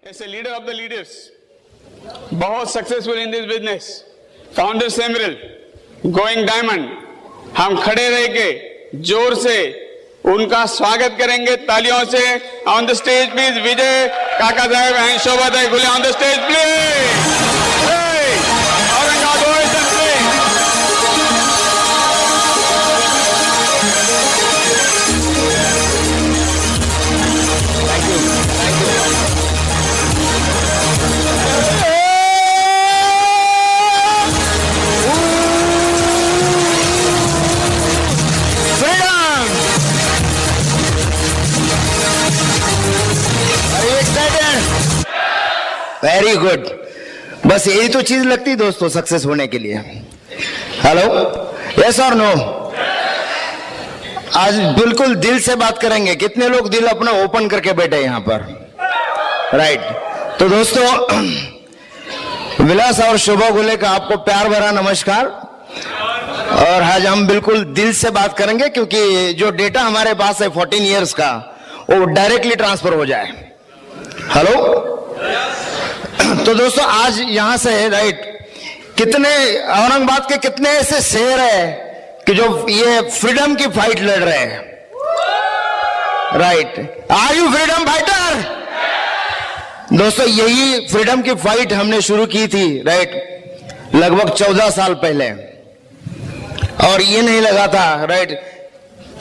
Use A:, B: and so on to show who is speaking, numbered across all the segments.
A: as a leader of the leaders, बहुत successful in this business, founder सेमरल, going diamond, हम खड़े रह के जोर से उनका स्वागत करेंगे तालियों से। On the stage please Vijay Kaka Sahab and Shobha दाई Gule on the stage please.
B: Very good. बस यही तो चीज लगती दोस्तों सक्सेस होने के लिए। हेलो, यस और नो? आज बिल्कुल दिल से बात करेंगे। कितने लोग दिल अपना ओपन करके बैठे यहां पर? राइट। तो दोस्तों, विलास और शोभा गुले का आपको प्यार भरा नमस्कार। और आज हम बिल्कुल दिल से बात करेंगे क्योंकि जो डेटा हमारे पास है 14 इयर्स का, वो डायरेक्टली ट्रांसफर हो जाए। हेलो। तो दोस्तों, आज यहां से राइट, कितने औरंगाबाद के कितने ऐसे शहर है कि जो ये फ्रीडम की फाइट लड़ रहे हैं? Right. Are you freedom fighter? दोस्तों, यही फ्रीडम की फाइट हमने शुरू की थी राइट, लगभग 14 साल पहले। और ये नहीं लगा था राइट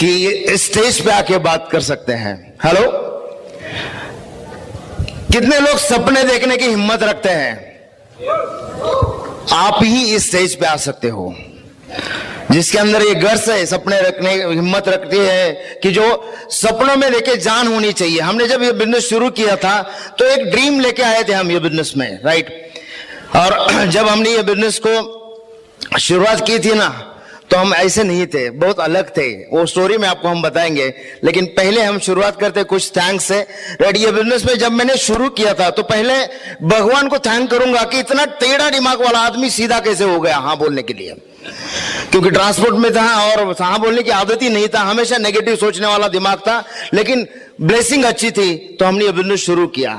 B: कि स्टेज पे आके बात कर सकते हैं। हेलो। कितने लोग सपने देखने की हिम्मत रखते हैं? आप ही इस स्टेज पे आ सकते हो जिसके अंदर ये गर्स है, सपने रखने की हिम्मत रखती है कि जो सपनों में लेके जान होनी चाहिए। हमने जब ये बिजनेस शुरू किया था तो एक ड्रीम लेके आए थे हम ये बिजनेस में राइट। और जब हमने ये बिजनेस को शुरुआत की थी ना, तो हम ऐसे नहीं थे, बहुत अलग थे। वो स्टोरी में आपको हम बताएंगे, लेकिन पहले हम शुरुआत करते कुछ थैंक्स से राइट। ये बिजनेस में जब मैंने शुरू किया था तो पहले भगवान को थैंक करूंगा कि इतना टेढ़ा दिमाग वाला आदमी सीधा कैसे हो गया हाँ बोलने के लिए, क्योंकि ट्रांसपोर्ट में था और हाँ बोलने की आदत ही नहीं था, हमेशा नेगेटिव सोचने वाला दिमाग था। लेकिन ब्लेसिंग अच्छी थी तो हमने ये बिजनेस शुरू किया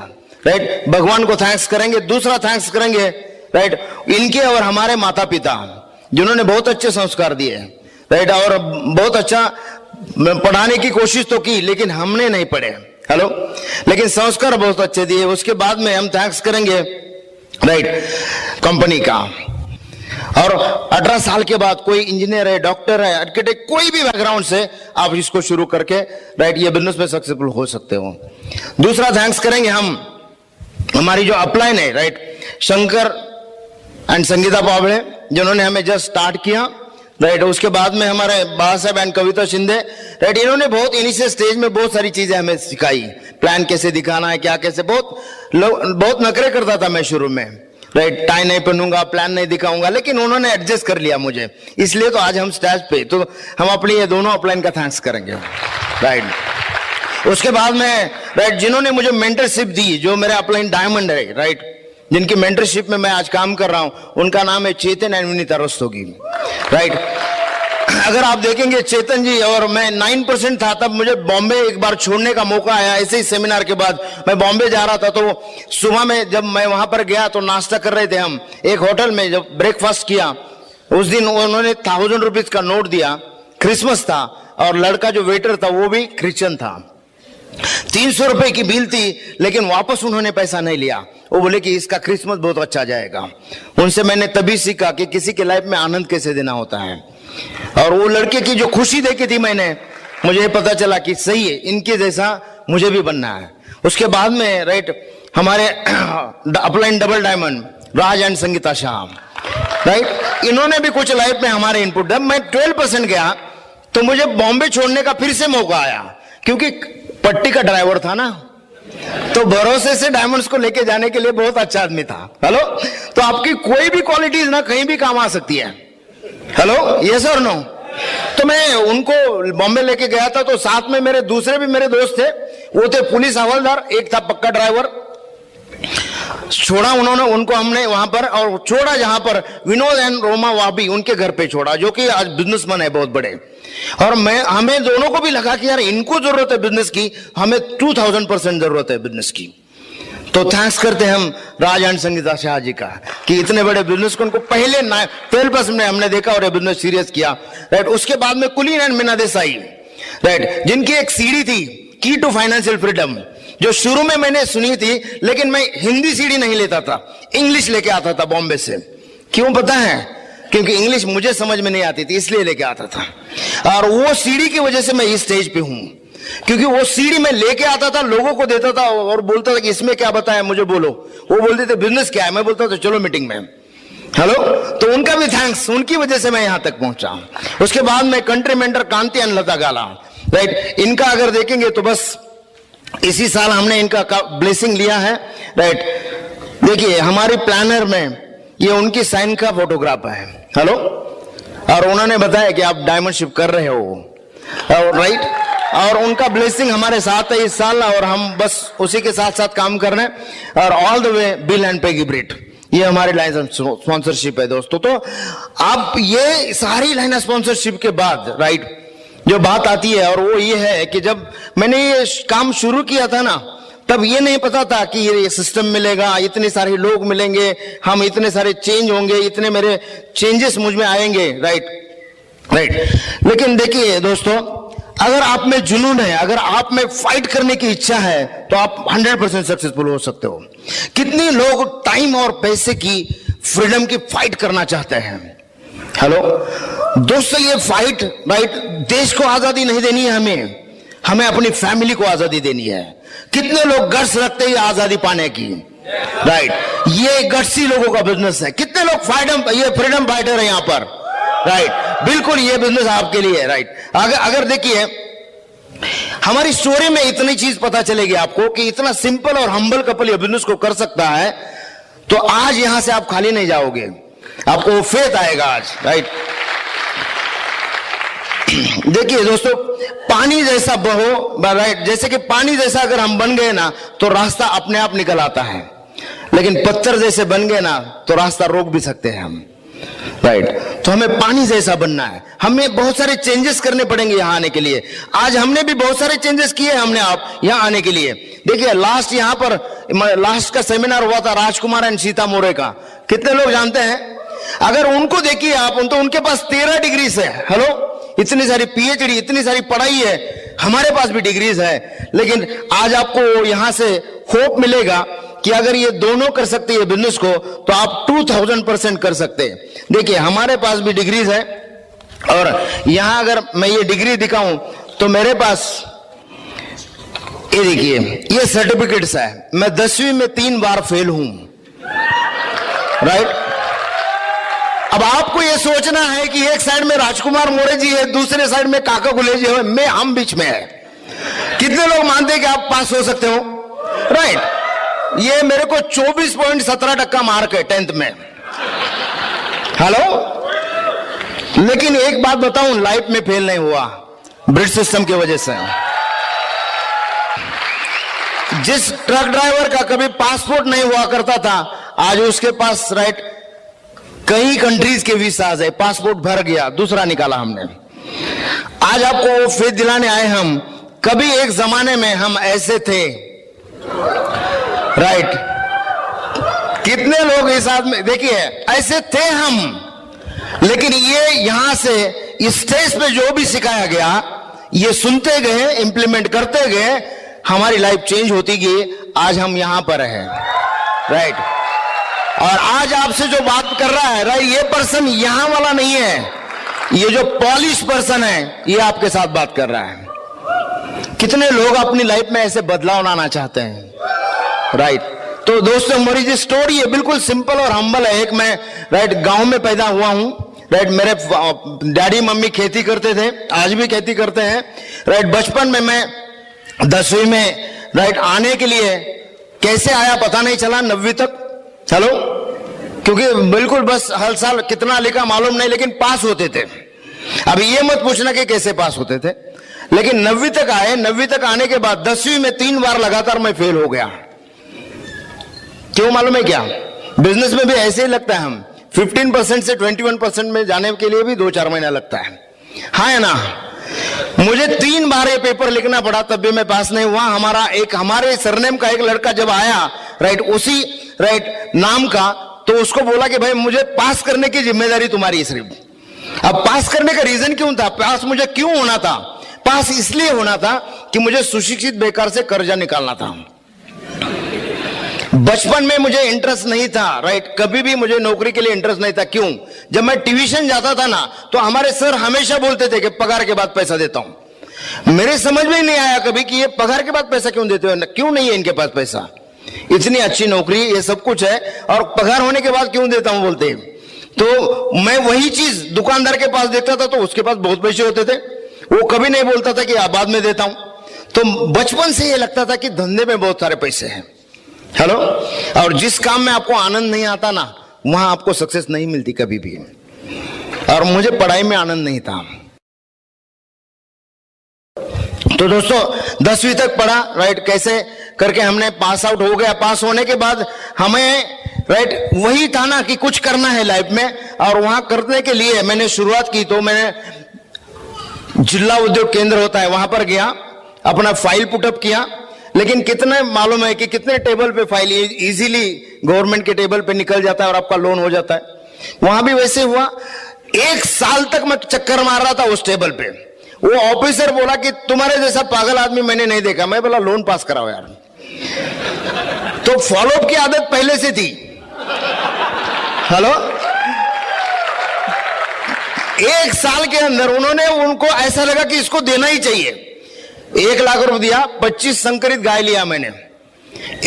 B: राइट। भगवान को थैंक्स करेंगे। दूसरा थैंक्स करेंगे राइट इनके और हमारे माता पिता, जिन्होंने बहुत अच्छे संस्कार दिए राइट, और बहुत अच्छा पढ़ाने की कोशिश तो की, लेकिन हमने नहीं पढ़े। हेलो। लेकिन संस्कार बहुत अच्छे दिए। उसके बाद में हम थैंक्स करेंगे राइट कंपनी का। और 18 साल के बाद कोई इंजीनियर है, डॉक्टर है, आर्किटेक्ट, कोई भी बैकग्राउंड से आप इसको शुरू करके राइट ये बिजनेस में सक्सेसफुल हो सकते हो। दूसरा थैंक्स करेंगे हम हमारी जो अपलाइन है राइट, शंकर एंड संगीता पावड़े, जिन्होंने हमें जस्ट स्टार्ट किया राइट। उसके बाद में हमारे बाबा साहब एंड कविता शिंदे राइट, इन्होंने बहुत इनिशियल स्टेज में बहुत सारी चीजें हमें सिखाई। प्लान कैसे दिखाना है, क्या कैसे, बहुत नखरे करता था मैं शुरू में राइट, टाई नहीं पहनूंगा, प्लान नहीं दिखाऊंगा, लेकिन उन्होंने एडजस्ट कर लिया मुझे, इसलिए तो आज हम स्टेज पे। तो हम अपनी ये दोनों अपलाइन का थैंक्स करेंगे राइट। उसके बाद में राइट जिन्होंने मुझे मेंटरशिप दी, जो मेरे अपलाइन डायमंड है राइट, जिनकी मेंटरशिप में मैं आज काम कर रहा हूं, उनका नाम है चेतन एंड विनीता रस्तोगी राइट। अगर आप देखेंगे चेतन जी और मैं 9% था तब मुझे बॉम्बे एक बार छोड़ने का मौका आया। ऐसे ही सेमिनार के बाद मैं बॉम्बे जा रहा था, तो सुबह में जब मैं वहां पर गया तो नाश्ता कर रहे थे हम एक होटल में, जब ब्रेकफास्ट किया उस दिन उन्होंने 1000 रुपीज का नोट दिया, क्रिसमस था, और लड़का जो वेटर था वो भी क्रिश्चियन था। 300 रुपए की बिल थी, लेकिन वापस उन्होंने पैसा नहीं लिया। वो बोले कि इसका क्रिसमस बहुत अच्छा जाएगा। उनसे मैंने तभी सीखा कि किसी के लाइफ में आनंद कैसे देना होता है। और वो लड़के की जो खुशी देखी थी मैंने, मुझे पता चला कि सही है, इनके जैसा मुझे भी बनना है। उसके बाद में राइट हमारे upline double diamond Raj and Sangeeta Shah right, इन्होंने भी कुछ लाइफ में हमारे इनपुट। जब मैं 12% गया तो मुझे बॉम्बे छोड़ने का फिर से मौका आया, क्योंकि पट्टी का ड्राइवर था ना, तो भरोसे से डायमंड्स को लेके जाने के लिए बहुत अच्छा आदमी था। हेलो। तो आपकी कोई भी क्वालिटीज ना कहीं भी काम आ सकती है। हेलो, यस और नो? तो मैं उनको बॉम्बे लेके गया था, तो साथ में मेरे दूसरे भी मेरे दोस्त थे, वो थे पुलिस हवलदार, एक था पक्का ड्राइवर। छोड़ा उन्होंने उनको, हमने वहां पर, और छोड़ा जहां पर विनोद एंड रोमा वाबी, उनके घर पे छोड़ा, जो कि आज बिजनेसमैन है बहुत बड़े। और हमें दोनों को भी लगा कि यार इनको जरूरत है बिजनेस की, हमें 2000% जरूरत है बिजनेस की। तो थैंक्स करते हैं हम राज एंड संगीता शाह जी का कि इतने बड़े बिजनेस को उनको पहले 12% में हमने देखा और ये बिजनेस सीरियस किया, राइट। उसके बाद में कुलीन एंड मीना देसाई, राइट, जिनकी एक सीडी थी की टू फाइनेंशियल फ्रीडम, जो शुरू में मैंने सुनी थी, लेकिन मैं हिंदी सीडी नहीं लेता था, इंग्लिश लेके आता था बॉम्बे से। क्यों पता है? क्योंकि इंग्लिश मुझे समझ में नहीं आती थी, इसलिए लेके आता था। और वो सीडी की वजह से मैं इस स्टेज पे हूं, क्योंकि वो सीडी में लेके आता था, लोगों को देता था और बोलता था कि इसमें क्या बताया मुझे बोलो। वो बोलते थे बिजनेस क्या है, मैं बोलता था चलो मीटिंग में। हेलो, तो उनका भी थैंक्स, उनकी वजह से मैं यहां तक पहुंचा। उसके बाद में country mentor Kanti and Lata gala, right. इनका अगर देखेंगे तो बस इसी साल हमने इनका ब्लेसिंग लिया है, राइट। देखिए हमारी प्लानर में ये उनकी साइन का फोटोग्राफ है। हेलो, और उन्होंने बताया कि आप डायमंड शिप कर रहे हो, राइट। और उनका ब्लेसिंग हमारे साथ है इस साल, और हम बस उसी के साथ साथ काम कर रहे हैं। और all the way Bill and Peggy Britt, ये हमारी लाइन स्पॉन्सरशिप है दोस्तों। तो आप ये सारी लाइन स्पॉन्सरशिप के बाद, राइट, जो बात आती है और वो ये है कि जब मैंने ये काम शुरू किया था ना, तब ये नहीं पता था कि ये सिस्टम मिलेगा, इतने सारे लोग मिलेंगे, हम इतने सारे चेंज होंगे, इतने मेरे चेंजेस मुझ में आएंगे, राइट। लेकिन देखिए दोस्तों, अगर आप में जुनून है, अगर आप में फाइट करने की इच्छा है, तो आप 100% सक्सेसफुल हो सकते हो। कितने लोग टाइम और पैसे की फ्रीडम की फाइट करना चाहते हैं? हेलो दोस्तों, ये फाइट, राइट, देश को आजादी नहीं देनी है, हमें अपनी फैमिली को आजादी देनी है। कितने लोग गट्स रखते हैं आजादी पाने की, राइट। ये गट्सी लोगों का बिजनेस है। कितने लोग फ्रीडम फाइटर है यहाँ पर, राइट। बिल्कुल ये बिजनेस आपके लिए है, राइट। अगर देखिए हमारी स्टोरी में इतनी चीज पता चलेगी आपको कि इतना सिंपल और हम्बल कपल ये बिजनेस को कर सकता है, तो आज यहां से आप खाली नहीं जाओगे, आपको फेथ आएगा आज, राइट। देखिए दोस्तों, पानी जैसा बहो, राइट, जैसे कि पानी जैसा अगर हम बन गए ना तो रास्ता अपने आप निकल आता है, लेकिन पत्थर जैसे बन गए ना तो रास्ता रोक भी सकते हैं हम, राइट। तो हमें पानी जैसा बनना है, हमें बहुत सारे चेंजेस करने पड़ेंगे यहां आने के लिए। आज हमने भी बहुत सारे चेंजेस किए हमने आप यहां आने के लिए। देखिए यहां पर लास्ट का सेमिनार हुआ था राजकुमार एंड सीता मोरे का, कितने लोग जानते हैं? अगर उनको देखिए आप, तो उनके पास 13 डिग्रीज है। हेलो, इतनी सारी पीएचडी, इतनी सारी पढ़ाई है, हमारे पास भी डिग्रीज है, लेकिन आज आपको यहां से होप मिलेगा कि अगर ये दोनों कर सकते हैं बिजनेस को, तो आप 2000% कर सकते हैं। देखिए हमारे पास भी डिग्रीज है, और यहां अगर मैं ये डिग्री दिखाऊं तो मेरे पास ये देखिए ये सर्टिफिकेट्स है। मैं 10वीं में 3 बार फेल हूं, राइट। अब आपको ये सोचना है कि एक साइड में राजकुमार मोरे जी है, दूसरे साइड में काका गुले जी है, हम बीच में है। कितने लोग मानते हैं कि आप पास हो सकते हो, राइट। ये मेरे को 24.17% मार्क है 10th में। हेलो, लेकिन एक बात बताऊं, लाइफ में फेल नहीं हुआ, ब्रिज सिस्टम की वजह से। जिस ट्रक ड्राइवर का कभी पासपोर्ट नहीं हुआ करता था, आज उसके पास, राइट, कई कंट्रीज के वीसाज है, पासपोर्ट भर गया, दूसरा निकाला हमने। आज आपको वो फेथ दिलाने आए हम, कभी एक जमाने में हम ऐसे थे, राइट। कितने लोग इस आदमी, देखिए ऐसे थे हम, लेकिन ये यहां से इस स्टेज पे जो भी सिखाया गया, ये सुनते गए, इंप्लीमेंट करते गए, हमारी लाइफ चेंज होती गई। आज हम यहां पर हैं, राइट। और आज आपसे जो बात कर रहा है, राइट, ये पर्सन यहां वाला नहीं है, ये जो पॉलिश पर्सन है, ये आपके साथ बात कर रहा है। कितने लोग अपनी लाइफ में ऐसे बदलाव लाना चाहते हैं, राइट। तो दोस्तों, हमारी जो स्टोरी है बिल्कुल सिंपल और हम्बल है। एक मैं, राइट, गांव में पैदा हुआ हूं, राइट। मेरे डैडी मम्मी खेती करते थे, आज भी खेती करते हैं, राइट। बचपन में मैं 10वीं में, राइट, आने के लिए कैसे आया पता नहीं चला, 9वीं तक। हेलो, क्योंकि बिल्कुल बस हर साल कितना लिखा मालूम नहीं, लेकिन पास होते थे। अब ये मत पूछना कि कैसे पास होते थे, लेकिन 9वीं तक आए। 9वीं तक आने के बाद 10वीं में 3 बार लगातार मैं फेल हो गया। क्यों मालूम है क्या? बिजनेस में भी ऐसे ही लगता है, हम 15% से 21% में जाने के लिए भी 2-4 महीना लगता है, हाँ है ना। मुझे 3 बार ये पेपर लिखना पड़ा, तब भी मैं पास नहीं हुआ। हमारे सरनेम का एक लड़का जब आया, राइट, उसी राइट नाम का, तो उसको बोला कि भाई मुझे पास करने की जिम्मेदारी तुम्हारी सिर्फ। अब पास करने का रीजन क्यों था, पास मुझे क्यों होना था? पास इसलिए होना था कि मुझे सुशिक्षित बेकार से कर्जा निकालना था। बचपन में मुझे इंटरेस्ट नहीं था, राइट, कभी भी मुझे नौकरी के लिए इंटरेस्ट नहीं था। क्यों? जब मैं ट्यूशन जाता था ना, तो हमारे सर हमेशा बोलते थे कि पगार के बाद पैसा देता हूं। मेरे समझ में नहीं आया कभी कि ये पगार के बाद पैसा क्यों देते हो, क्यों नहीं है इनके पास पैसा, इतनी अच्छी नौकरी, ये सब कुछ है, और पगार होने के बाद क्यों देता हूं बोलते हैं। तो मैं वही चीज दुकानदार के पास देखता था, तो उसके पास बहुत पैसे होते थे, वो कभी नहीं बोलता था कि बाद में देता हूं। तो बचपन से ये लगता था कि धंधे में बहुत सारे पैसे हैं। हेलो, और जिस काम में आपको आनंद नहीं आता ना, वहां आपको सक्सेस नहीं मिलती कभी भी। और मुझे पढ़ाई में आनंद नहीं था। तो दोस्तों 10वीं तक पढ़ा, राइट, कैसे करके हमने पास आउट हो गया। पास होने के बाद हमें राइट वही था ना कि कुछ करना है लाइफ में, और वहां करने के लिए मैंने शुरुआत की। तो मैंने जिला उद्योग केंद्र होता है वहां पर गया, अपना फाइल पुटअप किया। लेकिन कितने मालूम है कि कितने टेबल पे फाइल इजीली गवर्नमेंट के टेबल पे निकल जाता है और आपका लोन हो जाता है। वहां भी वैसे हुआ। 1 साल तक मैं चक्कर मार रहा था उस टेबल पे। वो ऑफिसर बोला कि तुम्हारे जैसा पागल आदमी मैंने नहीं देखा। मैं बोला लोन पास कराओ यार। तो फॉलोअप की आदत पहले से थी। हेलो, 1 साल के अंदर उन्होंने, उनको ऐसा लगा कि इसको देना ही चाहिए। 1 लाख रुपए दिया, 25 संकरित गाय लिया मैंने।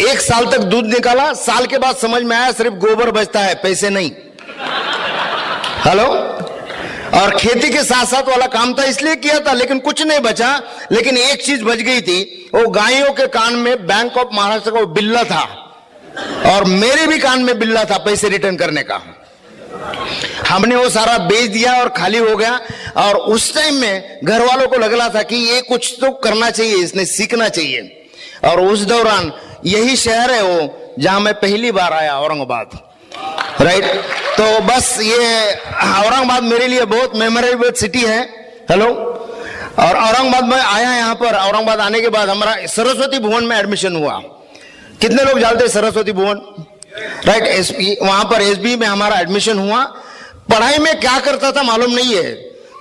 B: 1 साल तक दूध निकाला। साल के बाद समझ में आया सिर्फ गोबर बचता है, पैसे नहीं। हेलो, और खेती के साथ साथ वाला काम था इसलिए किया था, लेकिन कुछ नहीं बचा। लेकिन एक चीज बच गई थी, वो गायों के कान में बैंक ऑफ महाराष्ट्र का बिल्ला था, और मेरे भी कान में बिल्ला था पैसे रिटर्न करने का। हमने वो सारा बेच दिया और खाली हो गया। और उस टाइम में घर वालों को लग रहा था कि ये कुछ तो करना चाहिए, इसने सीखना चाहिए। और उस दौरान यही शहर है वो जहां मैं पहली बार आया, औरंगाबाद, राइट। तो बस ये औरंगाबाद मेरे लिए बहुत मेमोरेबल सिटी है। हेलो, और औरंगाबाद में आया, यहाँ पर औरंगाबाद आने के बाद हमारा सरस्वती भुवन में एडमिशन हुआ। कितने लोग जानते हैं सरस्वती भुवन, राइट? एसपी, वहां पर एसबी में हमारा एडमिशन हुआ। पढ़ाई में क्या करता था मालूम नहीं है।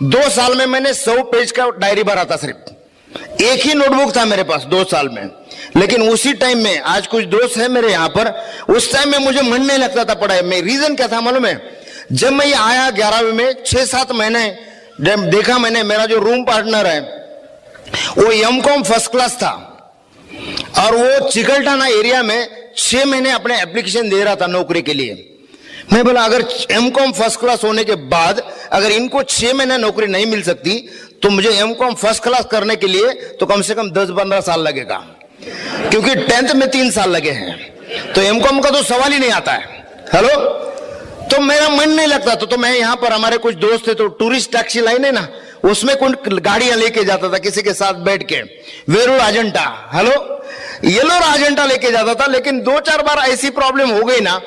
B: 2 साल में मैंने 100 पेज का डायरी भरा था, सिर्फ एक ही नोटबुक था मेरे पास 2 साल में। लेकिन उसी टाइम में, आज कुछ दोस्त है मेरे यहाँ पर, उस टाइम में मुझे मन नहीं लगता था पढ़ाई में। रीजन क्या था मालूम है? जब मैं ये आया 11वीं में, 6-7 महीने देखा मैंने, मेरा जो रूम पार्टनर है वो एमकॉम फर्स्ट क्लास था, और वो चिकलठाना एरिया में 6 महीने अपने एप्लीकेशन दे रहा था नौकरी के लिए। मैं बोला अगर एमकॉम फर्स्ट क्लास होने के बाद अगर इनको 6 महीने नौकरी नहीं मिल सकती, तो मुझे एमकॉम फर्स्ट क्लास करने के लिए तो कम से कम 10-15 साल लगेगा, क्योंकि 10th में 3 साल लगे हैं। तो एमकॉम का तो सवाल ही नहीं आता है। हेलो, तो मेरा मन नहीं लगता। तो मैं यहाँ पर, हमारे कुछ दोस्त थे, तो टूरिस्ट टैक्सी लाइन है ना, उसमें कुछ गाड़ियां लेके जाता था किसी के साथ बैठ के, वेरूळ अजंता, हेलो, येलोर अजंता लेके जाता था। लेकिन 2-4 बार ऐसी प्रॉब्लम हो गई ना,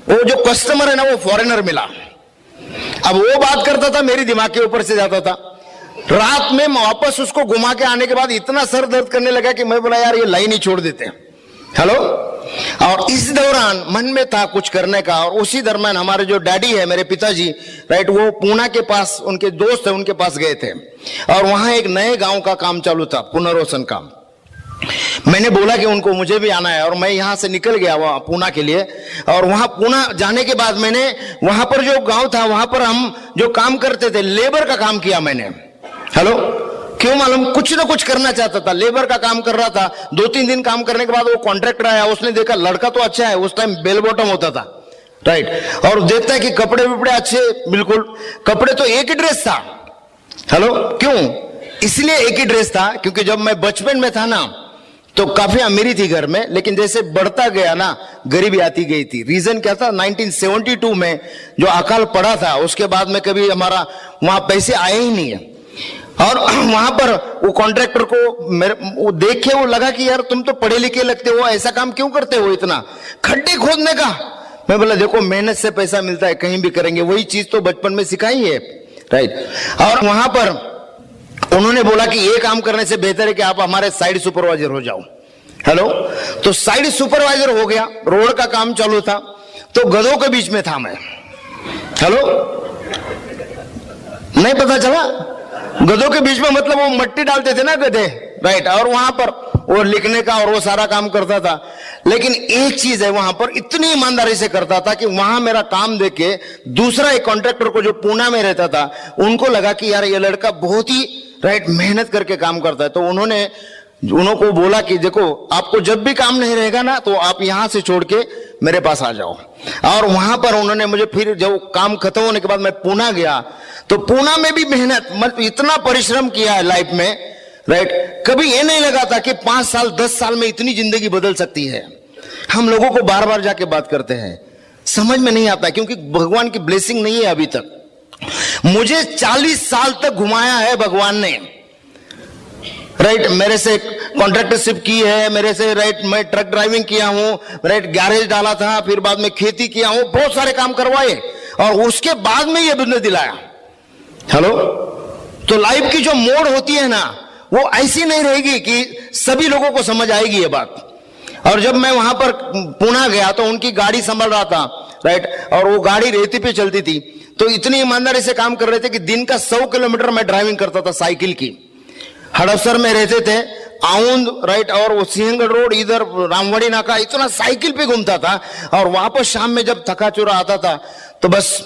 B: वो जो कस्टमर है ना वो फॉरेनर मिला। अब वो बात करता था, मेरी दिमाग के ऊपर से जाता था। रात में वापस उसको घुमा के आने के बाद इतना सर दर्द करने लगा कि मैं बोला यार ये लाइन ही छोड़ देते हैं। हेलो, और इस दौरान मन में था कुछ करने का। और उसी दरम्यान हमारे जो डैडी है, मेरे पिताजी, राइट, वो पूना के पास, उनके दोस्त है, उनके पास गए थे, और वहां एक नए गांव का काम चालू था, पुनर्वसन का। मैंने बोला कि उनको मुझे भी आना है, और मैं यहां से निकल गया वहां पूना के लिए। और वहां पूना जाने के बाद मैंने वहां पर जो गांव था, वहां पर हम जो काम करते थे, लेबर का काम किया मैंने। हेलो, क्यों मालूम? कुछ ना कुछ करना चाहता था, लेबर का काम कर रहा था। 2-3 दिन काम करने के बाद वो कॉन्ट्रैक्टर आया, उसने देखा लड़का तो अच्छा है, उस टाइम बेल बॉटम होता था, राइट, और देखता है कि कपड़े विपड़े अच्छे, बिल्कुल कपड़े तो एक ही ड्रेस था। हेलो, क्यों? इसलिए एक ही ड्रेस था क्योंकि जब मैं बचपन में था ना, तो काफी अमीरी थी घर में, लेकिन जैसे बढ़ता गया ना, गरीबी आती गई थी। रीजन क्या था? 1972 में जो अकाल पड़ा था, उसके बाद में कभी हमारा वहां पैसे आए ही नहीं है। और वहां पर वो कॉन्ट्रैक्टर को वो देख के वो लगा कि यार तुम तो पढ़े लिखे लगते हो, ऐसा काम क्यों करते हो, इतना खड्डे खोदने का। मैं बोला देखो, मेहनत से पैसा मिलता है, कहीं भी करेंगे, वही चीज तो बचपन में सिखाई है, राइट। और वहां पर उन्होंने बोला कि ये काम करने से बेहतर है कि आप हमारे साइड सुपरवाइजर हो जाओ। हेलो, तो साइड सुपरवाइजर हो गया, रोड का काम चालू था, तो गधों के बीच में था मैं। हेलो, नहीं पता चला? गधों के बीच में मतलब वो मट्टी डालते थे ना गधे, राइट, और वहां पर वो लिखने का और वो सारा काम करता था। लेकिन एक चीज है, वहां पर इतनी ईमानदारी से करता था कि वहां मेरा काम देख के दूसरा एक कॉन्ट्रैक्टर को जो पुणे में रहता था, उनको लगा कि यार ये लड़का बहुत ही राइट मेहनत करके काम करता है। तो उनको बोला कि देखो, आपको जब भी काम नहीं रहेगा ना, तो आप यहां से छोड़ के मेरे पास आ जाओ। और वहां पर उन्होंने मुझे, फिर जब काम खत्म होने के बाद मैं पुणे गया, तो पुणे में भी मेहनत, मतलब इतना परिश्रम किया है लाइफ में, राइट। कभी ये नहीं लगा था कि 5 साल 10 साल में इतनी जिंदगी बदल सकती है। हम लोगों को बार बार जाके बात करते हैं, समझ में नहीं आता, क्योंकि भगवान की ब्लेसिंग नहीं है अभी तक। मुझे 40 साल तक घुमाया है भगवान ने, राइट। मेरे से कॉन्ट्रैक्टरशिप की है, मेरे से राइट, मैं ट्रक ड्राइविंग किया हूं, राइट, गैरेज डाला था, फिर बाद में खेती किया हूं, बहुत सारे काम करवाए, और उसके बाद में ये बिजनेस दिलाया। हेलो, तो लाइफ की जो मोड़ होती है ना, वो ऐसी नहीं रहेगी कि सभी लोगों को समझ आएगी ये बात। और जब मैं वहां पर पुणे गया, तो उनकी गाड़ी संभाल रहा था, राइट, और वो गाड़ी रेती पे चलती थी, तो इतनी ईमानदारी से काम कर रहे थे कि दिन का 100 किलोमीटर मैं ड्राइविंग करता था साइकिल की। हड़पसर में रहते थे, आउंद, राइट, और वो सिंहगढ़ रोड, इधर रामवाड़ी नाका, इतना साइकिल पे घूमता था। और वापस शाम में जब थका चुरा आता था, तो बस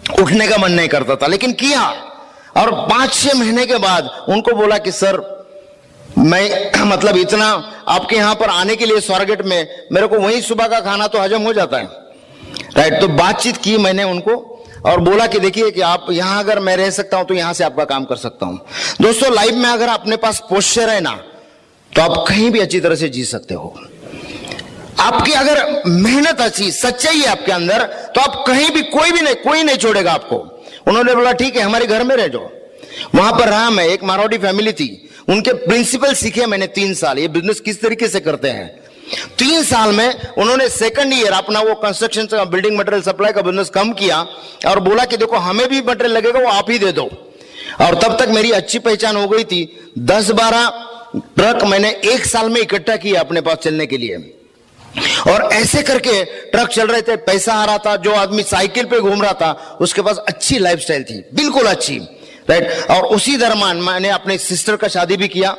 B: उठने का मन नहीं करता था, लेकिन किया। और 5-6 महीने के बाद उनको बोला कि सर, मैं मतलब इतना आपके यहां पर आने के लिए स्वारगेट में मेरे को वही सुबह का खाना तो हजम हो जाता है, राइट। तो बातचीत की मैंने उनको और बोला कि देखिए कि आप यहां अगर मैं रह सकता हूं तो यहां से आपका काम कर सकता हूं। दोस्तों, लाइफ में अगर अपने पास पोस्चर है ना, तो आप कहीं भी अच्छी तरह से जी सकते हो। आपकी अगर मेहनत अच्छी, सच्चाई है आपके अंदर, तो आप कहीं भी, कोई नहीं छोड़ेगा आपको। उन्होंने बोला ठीक है, हमारे घर में रह जाओ। वहां पर रहा मैं, एक मारवाड़ी फैमिली थी, उनके प्रिंसिपल सीखे मैंने 3 साल, ये बिजनेस किस तरीके से करते हैं। 3 साल में उन्होंने सेकंड ईयर अपना वो कंस्ट्रक्शन का, बिल्डिंग मटेरियल सप्लाई का बिजनेस कम किया, और बोला कि देखो हमें भी मटेरियल लगेगा, वो आप ही दे दो। और तब तक मेरी अच्छी पहचान हो गई थी। 10-12 ट्रक मैंने 1 साल में इकट्ठा किया अपने पास चलने के लिए, और ऐसे करके ट्रक चल रहे थे, पैसा आ रहा था। जो आदमी साइकिल पे घूम रहा था, उसके पास अच्छी लाइफस्टाइल थी, बिल्कुल अच्छी, राइट। और उसी दरम्यान मैंने अपने सिस्टर का शादी भी किया,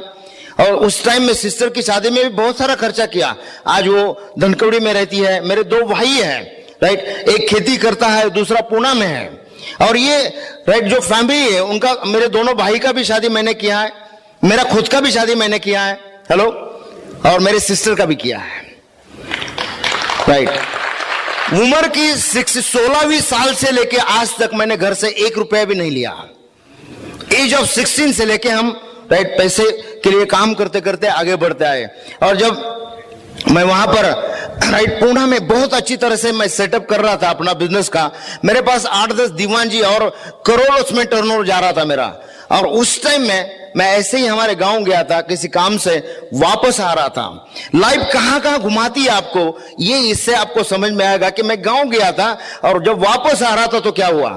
B: और उस टाइम में सिस्टर की शादी में भी बहुत सारा खर्चा किया। आज वो धनकवड़ी में रहती है, मेरे 2 भाई हैं, राइट, एक खेती करता है, दूसरा पुणे में है। और ये राइट जो फैमिली है उनका, मेरे दोनों भाई का भी शादी मैंने किया है, मेरा खुद का भी शादी मैंने किया है, हेलो, और मेरे सिस्टर का भी किया है, राइट। उम्र की 16वीं साल से लेके आज तक मैंने घर से 1 रुपया भी नहीं लिया। एज ऑफ 16 से लेके हम राइट पैसे के लिए काम करते करते आगे बढ़ते आए। और जब मैं वहां पर राइट पुणे में बहुत अच्छी तरह से मैं सेटअप कर रहा था अपना बिजनेस का, मेरे पास 8-10 दीवान जी और करोड़ों उसमें टर्नओवर जा रहा था मेरा। और उस टाइम में मैं ऐसे ही हमारे गांव गया था, किसी काम से वापस आ रहा था। लाइफ कहां कहां घुमाती है आपको, ये इससे आपको समझ में आएगा कि मैं गांव गया था और जब वापस आ रहा था तो क्या हुआ।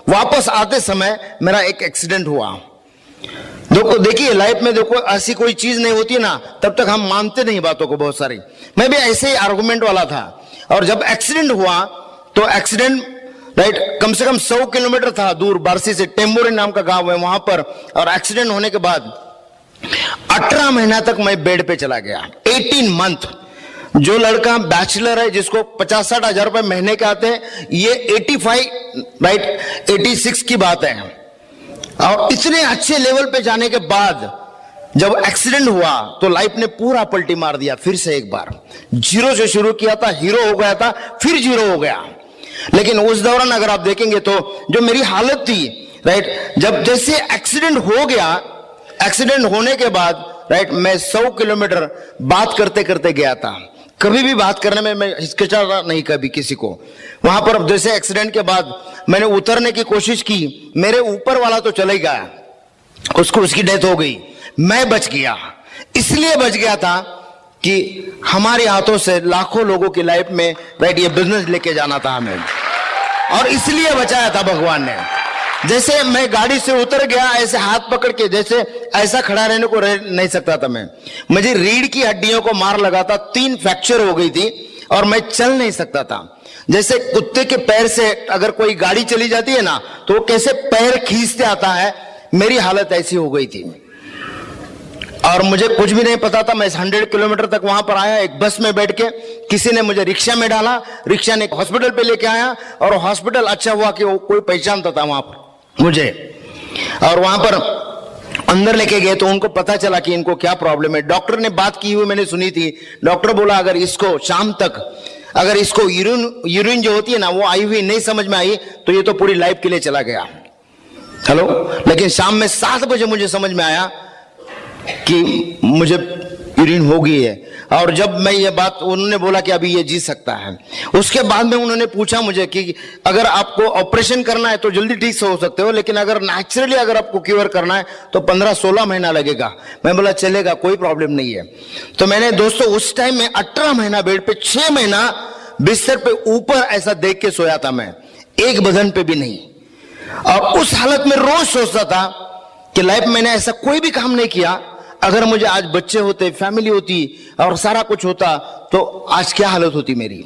B: वापस आते समय मेरा एक एक्सीडेंट हुआ। देखिए लाइफ में देखो ऐसी कोई चीज नहीं होती ना, तब तक हम मानते नहीं बातों को बहुत सारी। मैं भी ऐसे ही आर्गुमेंट वाला था, और जब एक्सीडेंट हुआ तो एक्सीडेंट राइट कम से कम 100 किलोमीटर था दूर, बारसी से टेम्बोरी नाम का गांव है वहां पर। और एक्सीडेंट होने के बाद 18 महीना तक मैं बेड पे चला गया, 18 मंथ। जो लड़का बैचलर है जिसको 50-60 हजार रुपए महीने के आते हैं, ये 85 राइट 86 की बात है। और इतने अच्छे लेवल पे जाने के बाद जब एक्सीडेंट हुआ तो लाइफ ने पूरा पलटी मार दिया। फिर से एक बार जीरो से शुरू किया था, हीरो हो गया था, फिर जीरो हो गया। लेकिन उस दौरान अगर आप देखेंगे तो जो मेरी हालत थी राइट, जब जैसे एक्सीडेंट हो गया, एक्सीडेंट होने के बाद राइट मैं 100 किलोमीटर बात करते करते गया था। कभी भी बात करने में मैं हिचकिचाता नहीं कभी किसी को। वहां पर जैसे एक्सीडेंट के बाद मैंने उतरने की कोशिश की, मेरे ऊपर वाला तो चले गया, उसको उसकी डेथ हो गई, मैं बच गया। इसलिए बच गया था कि हमारे हाथों से लाखों लोगों की लाइफ में राइट ये बिजनेस लेके जाना था हमें, और इसलिए बचाया था भगवान ने। जैसे मैं गाड़ी से उतर गया, ऐसे हाथ पकड़ के जैसे ऐसा खड़ा रहने को रह नहीं सकता था मैं। मुझे रीढ़ की हड्डियों को मार लगा था, 3 फ्रैक्चर हो गई थी और मैं चल नहीं सकता था। जैसे कुत्ते के पैर से अगर कोई गाड़ी चली जाती है ना, तो वो कैसे पैर खींचते आता है, मेरी हालत ऐसी हो गई थी। और मुझे कुछ भी नहीं पता था। मैं 100 किलोमीटर तक वहां पर आया, एक बस में बैठ के, किसी ने मुझे रिक्शा में डाला, रिक्शा ने हॉस्पिटल पे लेके आया, और हॉस्पिटल अच्छा हुआ कि वो कोई पहचानता था वहां पर मुझे। और वहां पर अंदर लेके गए तो उनको पता चला कि इनको क्या प्रॉब्लम है। डॉक्टर ने बात की हुई मैंने सुनी थी। डॉक्टर बोला अगर इसको शाम तक अगर इसको यूरिन जो होती है ना वो आई हुई नहीं समझ में आई तो ये तो पूरी लाइफ के लिए चला गया। हेलो, लेकिन शाम में 7 बजे मुझे समझ में आया कि मुझे यूरिन हो गई है। और जब मैं ये बात, उन्होंने बोला कि अभी ये जी सकता है। उसके बाद में उन्होंने पूछा मुझे कि अगर आपको ऑपरेशन करना है तो जल्दी ठीक से हो सकते हो, लेकिन अगर नेचुरली अगर आपको क्योर करना है तो 15-16 महीना लगेगा। मैं बोला चलेगा, कोई प्रॉब्लम नहीं है। तो मैंने दोस्तों उस टाइम में 18 महीना बेड पे, 6 महीना बिस्तर पे ऊपर ऐसा देख के सोया था मैं, एक बदन पे भी नहीं। और उस हालत में रोज सोचता था कि लाइफ मैंने ऐसा कोई भी काम नहीं किया, अगर मुझे आज बच्चे होते, फैमिली होती और सारा कुछ होता तो आज क्या हालत होती मेरी।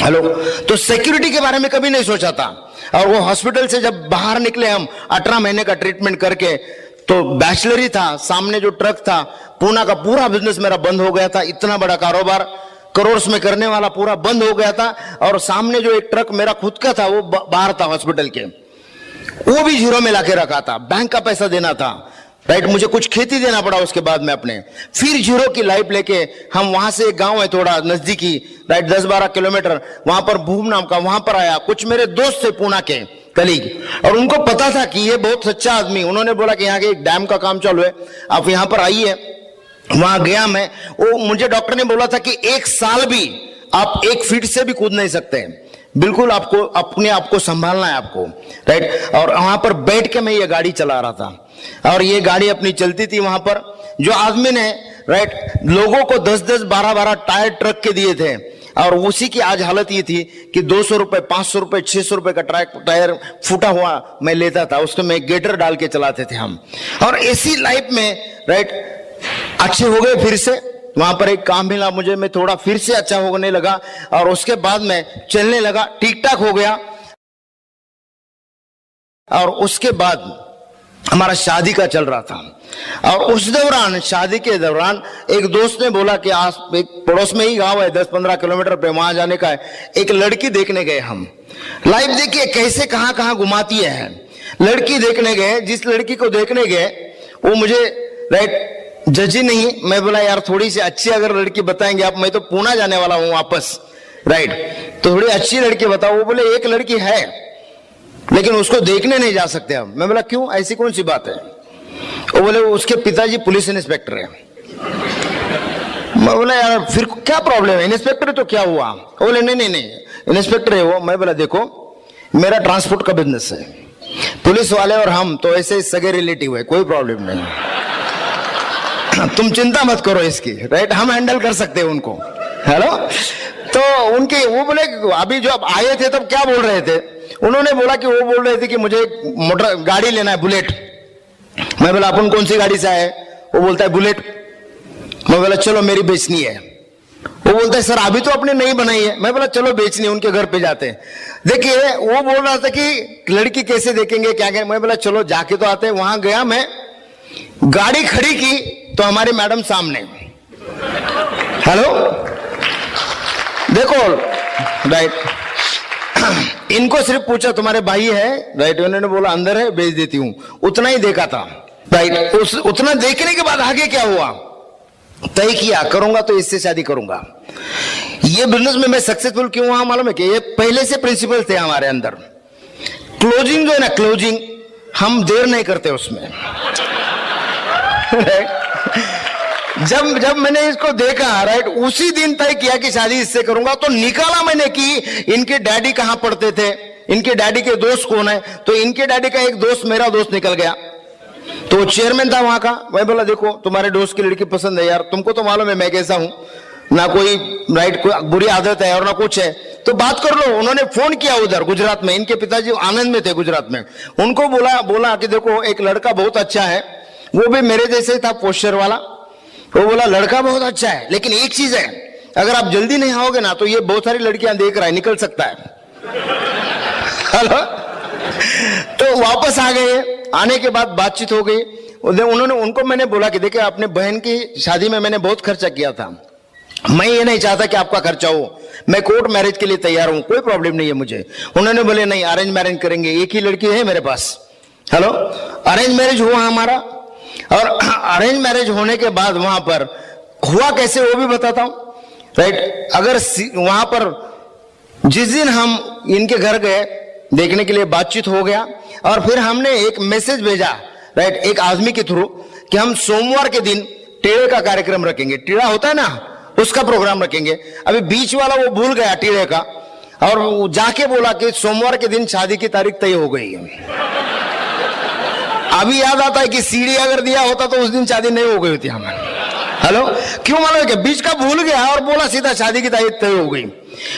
B: हेलो, तो सिक्योरिटी के बारे में कभी नहीं सोचा था। और वो हॉस्पिटल से जब बाहर निकले हम 18 महीने का ट्रीटमेंट करके, तो बैचलर ही था, सामने जो ट्रक था, पूना का पूरा बिजनेस मेरा बंद हो गया था। इतना बड़ा कारोबार करोड़ में करने वाला पूरा बंद हो गया था। और सामने जो एक ट्रक मेरा खुद का था वो बाहर था हॉस्पिटल के, वो भी जीरो में लाके रखा था। बैंक का पैसा देना था, राइट, मुझे कुछ खेती देना पड़ा उसके बाद में अपने। फिर जीरो की लाइफ लेके हम वहां से, एक गांव है थोड़ा नजदीकी, राइट, 10-12 किलोमीटर, वहां पर भूम नाम का, वहां पर आया। कुछ मेरे दोस्त थे पूना के कलीग, और उनको पता था कि ये बहुत सच्चा आदमी। उन्होंने बोला कि यहाँ के एक डैम का काम चालू है, आप यहाँ पर आइए। वहां गया मैं। वो मुझे डॉक्टर ने बोला था कि 1 साल भी आप 1 फीट से भी कूद नहीं सकते, बिल्कुल आपको अपने आप को संभालना है आपको, राइट। और वहां पर बैठ के मैं ये गाड़ी चला रहा था, और ये गाड़ी अपनी चलती थी। वहां पर जो आदमी ने, राइट, लोगों को 10-10, 12-12 टायर ट्रक के दिए थे, और उसी की आज हालत ये थी कि 200 रुपए, 500 रुपए, 600 रुपए का टायर फूटा हुआ मैं लेता था, उसमें मैं गेटर डाल के चलाते थे हम। और ऐसी लाइफ में, राइट, अच्छे हो गए। फिर से वहां पर एक काम मिला मुझे, मैं थोड़ा फिर से अच्छा होने लगा, और उसके बाद मैं चलने लगा, ठीक ठाक हो गया। और उसके बाद हमारा शादी का चल रहा था, और उस दौरान, शादी के दौरान, एक दोस्त ने बोला कि आज एक पड़ोस में ही गांव है 10-15 किलोमीटर पे, वहां जाने का है। एक लड़की देखने गए हम। लाइफ देखिए कैसे कहां कहां घुमाती है। लड़की देखने गए, जिस लड़की को देखने गए वो मुझे, राइट, जजी नहीं। मैं बोला यार थोड़ी सी अच्छी अगर लड़की बताएंगे आप, मैं तो पूना जाने वाला हूं वापस, राइट, तो थोड़ी अच्छी लड़की बताओ। वो बोले एक लड़की है लेकिन उसको देखने नहीं जा सकते हम। मैं बोला क्यों, ऐसी कौन सी बात है? वो बोले उसके पिताजी पुलिस इंस्पेक्टर है। मैं बोला यार फिर क्या प्रॉब्लम है, इंस्पेक्टर तो क्या हुआ? वो बोले नहीं इंस्पेक्टर है वो। मैं बोला देखो मेरा ट्रांसपोर्ट का बिजनेस है, पुलिस वाले और हम तो ऐसे सगे रिलेटिव है, कोई प्रॉब्लम नहीं, तुम चिंता मत करो इसकी, राइट, हम हैंडल कर सकते हैं उनको। हेलो, तो उनके वो बोले अभी जो आप आए थे तब क्या बोल रहे थे? उन्होंने बोला कि वो बोल रहे थे कि मुझे मोटर गाड़ी लेना है, बुलेट। मैं बोला अपन कौन सी गाड़ी से आए? वो बोलता है बुलेट। मैं बोला चलो मेरी बेचनी है। वो बोलता है सर अभी तो आपने नहीं बनाई है। मैं बोला चलो बेचनी, उनके घर पे जाते हैं। देखिए वो बोल रहा था कि लड़की कैसे देखेंगे क्या क्या। मैं बोला चलो जाके तो आते हैं। वहां गया मैं, गाड़ी खड़ी की तो हमारी मैडम सामने। हेलो, देखो, राइट, इनको सिर्फ पूछा तुम्हारे भाई है, राइट, उन्होंने बोला अंदर है, भेज देती हूं, उतना ही देखा था, राइट। उतना देखने के बाद आगे क्या हुआ, तय किया करूंगा तो इससे शादी करूंगा। ये बिजनेस में मैं सक्सेसफुल क्यों हुआ मालूम है कि ये पहले से प्रिंसिपल थे हमारे अंदर। क्लोजिंग जो है ना, क्लोजिंग हम देर नहीं करते उसमें। जब मैंने इसको देखा, राइट, उसी दिन तय किया कि शादी इससे करूंगा। तो निकाला मैंने कि इनके डैडी कहां पढ़ते थे, इनके डैडी के दोस्त कौन है। तो इनके डैडी का एक दोस्त मेरा दोस्त निकल गया, तो वो चेयरमैन था वहां का। मैं बोला देखो तुम्हारे दोस्त की लड़की पसंद है यार, तुमको तो मालूम है मैं कैसा हूं, ना कोई, राइट, कोई बुरी आदत है और ना कुछ है। तो तो बात कर लो। उन्होंने फोन किया उधर गुजरात में, इनके पिताजी आनंद में थे गुजरात में, उनको बोला कि देखो एक लड़का बहुत अच्छा है, वो भी मेरे जैसे था पोस्टर वाला। वो बोला लड़का बहुत अच्छा है, लेकिन एक चीज है, अगर आप जल्दी नहीं आओगे ना तो ये बहुत सारी लड़कियां देख रहा है, निकल सकता है। हेलो, तो वापस आ गए। आने के बाद बातचीत हो गई। उनको मैंने बोला कि देखिए अपने बहन की शादी में मैंने बहुत खर्चा किया था, मैं ये नहीं चाहता कि आपका खर्चा हो, मैं कोर्ट मैरिज के लिए तैयार हूं, कोई प्रॉब्लम नहीं है मुझे। उन्होंने बोले नहीं अरेंज मैरिज करेंगे, एक ही लड़की है मेरे पास। हेलो, अरेंज मैरिज हुआ हमारा, और अरेंज मैरिज होने के बाद वहां पर हुआ कैसे वो भी बताता हूं, राइट। अगर वहां पर जिस दिन हम इनके घर गए देखने के लिए, बातचीत हो गया, और फिर हमने एक मैसेज भेजा, राइट, एक आदमी के थ्रू कि हम सोमवार के दिन टीड़े का कार्यक्रम रखेंगे। टीड़ा होता है ना, उसका प्रोग्राम रखेंगे। अभी बीच वाला वो भूल गया टीड़े का, और जाके बोला कि सोमवार के दिन शादी की तारीख तय हो गई है। अभी याद आता है कि सीडी अगर दिया होता तो उस दिन शादी नहीं हो गई होती हमारी। हेलो, क्यों मालूम है? बीच का भूल गया और बोला सीधा शादी की तारीख तय हो गई।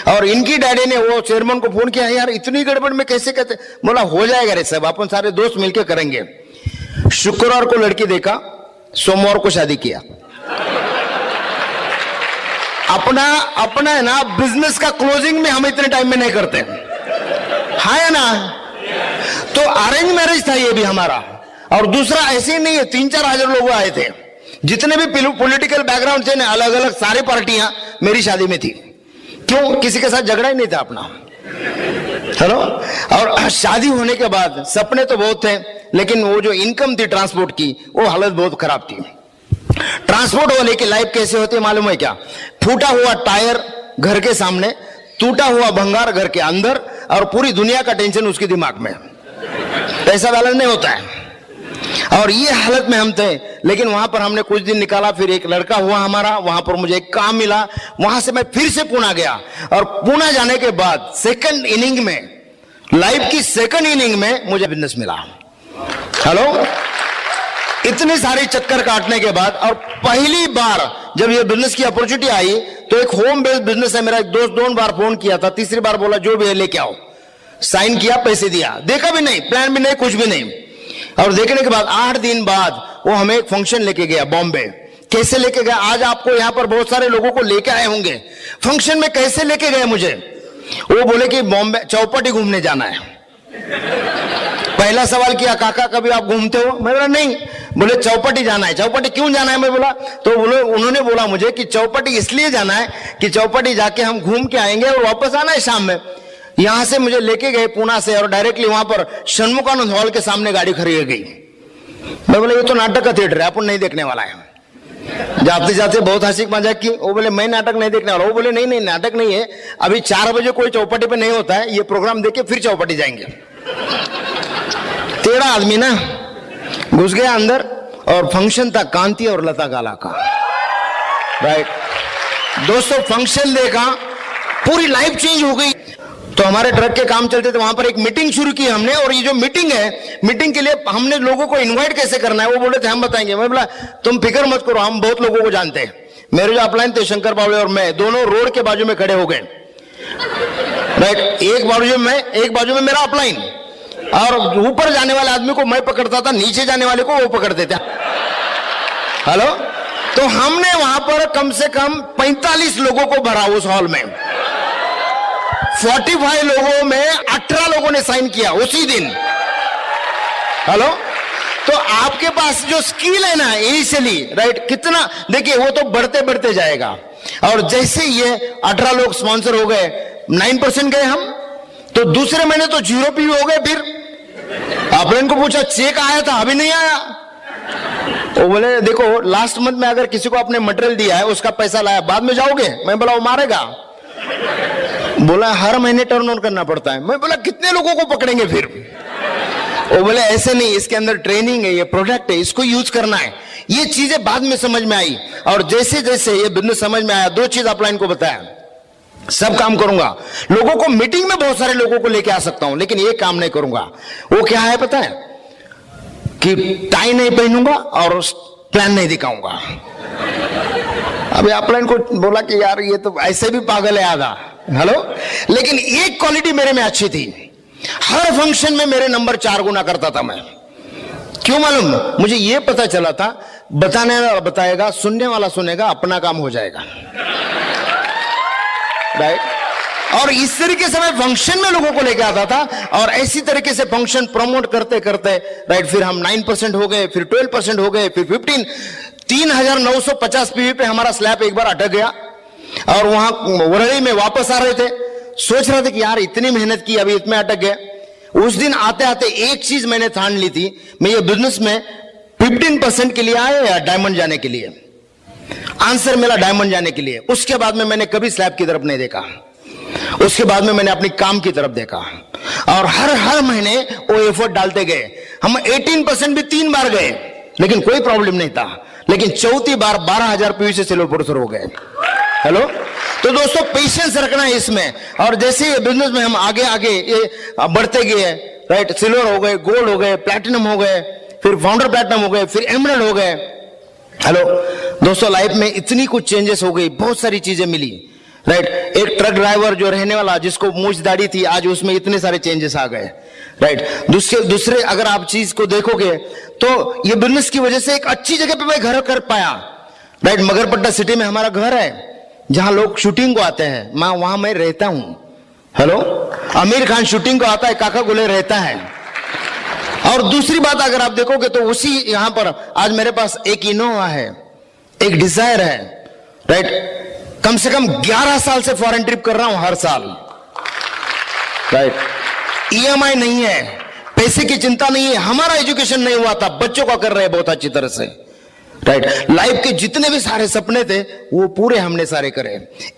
B: और इनकी डैडी ने वो चेयरमैन को फोन किया, यार इतनी गड़बड़ में कैसे कहते? बोला हो जाएगा रे सब, अपन सारे दोस्त मिलकर करेंगे। शुक्रवार को लड़की देखा, सोमवार को शादी किया। अपना है ना बिजनेस का क्लोजिंग में हम इतने टाइम में नहीं करते, है ना। तो अरेंज मैरिज था ये भी हमारा। और दूसरा ऐसे ही नहीं है, 3-4 हजार लोग आए थे, जितने भी पॉलिटिकल बैकग्राउंड थे ना, अलग अलग सारी पार्टियां मेरी शादी में थी। क्यों? किसी के साथ झगड़ा ही नहीं था अपना। हेलो, और शादी होने के बाद सपने तो बहुत थे, लेकिन वो जो इनकम थी ट्रांसपोर्ट की, वो हालत बहुत खराब थी। ट्रांसपोर्ट वाले की लाइफ कैसे होती है मालूम है क्या? फूटा हुआ टायर घर के सामने, टूटा हुआ भंगार घर के अंदर, और पूरी दुनिया का टेंशन उसके दिमाग में, पैसा बैलेंस नहीं होता है। और ये हालत में हम थे, लेकिन वहां पर हमने कुछ दिन निकाला, फिर एक लड़का हुआ हमारा, वहां पर मुझे एक काम मिला, वहां से मैं फिर से पुणे गया। और पुणे जाने के बाद सेकंड इनिंग में, लाइफ की सेकंड इनिंग में मुझे बिजनेस मिला। हेलो, इतने सारे चक्कर काटने के बाद, और पहली बार जब ये बिजनेस की अपॉर्चुनिटी आई, तो एक होम बेस्ड बिजनेस है मेरा, एक दोस्त 2 बार फोन किया था, तीसरी बार बोला जो भी है लेके आओ। साइन किया, पैसे दिया, देखा भी नहीं, प्लान भी नहीं, कुछ भी नहीं। और देखने के बाद 8 दिन बाद वो हमें एक फंक्शन लेके गया बॉम्बे। कैसे लेके गया? आज आपको यहां पर बहुत सारे लोगों को लेके आए होंगे। फंक्शन में कैसे लेके गए मुझे? वो बोले कि बॉम्बे चौपाटी घूमने जाना है। पहला सवाल किया, काका कभी आप घूमते हो? मैं बोला नहीं। बोले चौपाटी जाना है। चौपाटी क्यों जाना है? मैं बोला, तो उन्होंने बोला मुझे कि चौपाटी इसलिए जाना है कि चौपाटी जाके हम घूम के आएंगे और वापस आना है शाम में। यहां से मुझे लेके गए पुणे से, और डायरेक्टली वहां पर षणमुखानंद हॉल के सामने गाड़ी खड़ी हो गई। मैं बोला ये तो नाटक का थिएटर है, अपन नहीं देखने वाला है। जाते जाते बहुत हंसी मजाक की। वो बोले मैं नाटक नहीं देखने वाला। वो बोले नहीं नाटक नहीं है, अभी 4 बजे कोई चौपाटी पे नहीं होता है, ये प्रोग्राम देख के फिर चौपाटी जाएंगे। टेढ़ा आदमी ना, घुस गया अंदर, और फंक्शन था कांति और लता गाला का, राइट। दोस्तों फंक्शन देखा, पूरी लाइफ चेंज हो गई। तो हमारे ट्रक के काम चलते थे, वहां पर एक मीटिंग शुरू की हमने, और ये जो मीटिंग है, मीटिंग के लिए हमने लोगों को इनवाइट कैसे करना है वो बोले थे हम बताएंगे। मैं बोला तुम फिक्र मत करो, हम बहुत लोगों को जानते हैं। मेरे जो अपलाइन थे शंकर बावले और मैं, दोनों रोड के बाजू में खड़े हो गए, राइट। एक बाजू में मैं, एक बाजू में मेरा अपलाइन, और ऊपर जाने वाले आदमी को मैं पकड़ता था, नीचे जाने वाले को वो पकड़ते थे। हेलो, तो हमने वहां पर कम से कम 45 लोगों को भरा उस हॉल में। 45 लोगों में 18 लोगों ने साइन किया उसी दिन। हेलो, तो आपके पास जो स्किल है ना इनिशियली, राइट, कितना देखिए वो तो बढ़ते बढ़ते जाएगा। और जैसे ये 18 लोग स्पॉन्सर हो गए, 9% गए हम, तो दूसरे महीने तो 0 पे हो गए। फिर आपने इनको पूछा चेक आया था? अभी नहीं आया। वो बोले देखो लास्ट मंथ में अगर किसी को आपने मटेरियल दिया है, उसका पैसा लाया, बाद में जाओगे? मैं बोला वो मारेगा। बोला हर महीने टर्न ओवर करना पड़ता है। मैं बोला कितने लोगों को पकड़ेंगे फिर? वो बोले ऐसे नहीं, इसके अंदर ट्रेनिंग है, ये प्रोडक्ट है, इसको यूज करना है। ये चीजें बाद में समझ में आई, और जैसे जैसे ये बिजनेस समझ में आया, 2 चीज अपलाइन को बताया, सब काम करूंगा। लोगों को मीटिंग में बहुत सारे लोगों को लेके आ सकता हूं, लेकिन ये काम नहीं करूंगा। वो क्या है पता है? कि टाई नहीं पहनूंगा और प्लान नहीं दिखाऊंगा। अभी अपलाइन को बोला कि यार ये तो ऐसे भी पागल है आधा, हेलो, लेकिन एक क्वालिटी मेरे में अच्छी थी, हर फंक्शन में मेरे नंबर 4 गुना करता था मैं। क्यों मालूम? मुझे यह पता चला था, बताने वाला बताएगा, सुनने वाला सुनेगा, अपना काम हो जाएगा, राइट। और इस तरीके से मैं फंक्शन में लोगों को लेके आता था, और ऐसी तरीके से फंक्शन प्रमोट करते करते, राइट, फिर हम 9% हो गए, फिर 12% हो गए, फिर 15, 3950 पीवी पे हमारा स्लैब एक बार अटक गया, और वहां वरड़ी में वापस आ रहे थे, सोच रहे थे कि यार इतनी मेहनत की, अभी इतने अटक गए। उस दिन आते आते एक चीज मैंने ठान ली थी, मैं ये बिजनेस में 15% के लिए आया या डायमंड जाने के लिए। आंसर मिला डायमंड जाने के लिए। उसके बाद में मैंने कभी स्लैब की तरफ नहीं देखा, उसके बाद में मैंने अपनी काम की तरफ देखा, और हर महीने वो एफर्ट डालते गए। हम 18% भी 3 बार गए, लेकिन कोई प्रॉब्लम नहीं था, लेकिन चौथी बार 12,000 पीवी से सिल्वर प्रोड्यूसर हो गए। हेलो, तो दोस्तों पेशेंस रखना है इसमें, और जैसे ये बिजनेस में हम आगे आगे ये बढ़ते गए, राइट, सिल्वर हो गए, गोल्ड हो गए, प्लैटिनम हो गए, फिर फाउंडर प्लैटिनम हो गए, फिर एमरल्ड हो गए। हेलो दोस्तों, लाइफ में इतनी कुछ चेंजेस हो गई, बहुत सारी चीजें मिली, राइट। एक ट्रक ड्राइवर जो रहने वाला, जिसको मूंछ दाढ़ी थी, आज उसमें इतने सारे चेंजेस आ गए, राइट। दूसरे अगर आप चीज को देखोगे तो ये बिजनेस की वजह से एक अच्छी जगह पे मैं घर कर पाया, राइट। मगरपट्टा सिटी में हमारा घर है, जहां लोग शूटिंग को आते हैं, वहां मैं रहता हूं। हेलो, आमिर खान शूटिंग को आता है, काका गुले रहता है। और दूसरी बात अगर आप देखोगे तो उसी यहां पर आज मेरे पास एक इनोवा है, एक डिजायर है, राइट। कम से कम 11 साल से फॉरेन ट्रिप कर रहा हूं हर साल, राइट। ईएमआई नहीं है, पैसे की चिंता नहीं है, हमारा एजुकेशन नहीं हुआ था, बच्चों का कर रहे हैं बहुत अच्छी तरह से, राइट। लाइफ के जितने भी सारे सपने थे वो पूरे हमने सारे करे,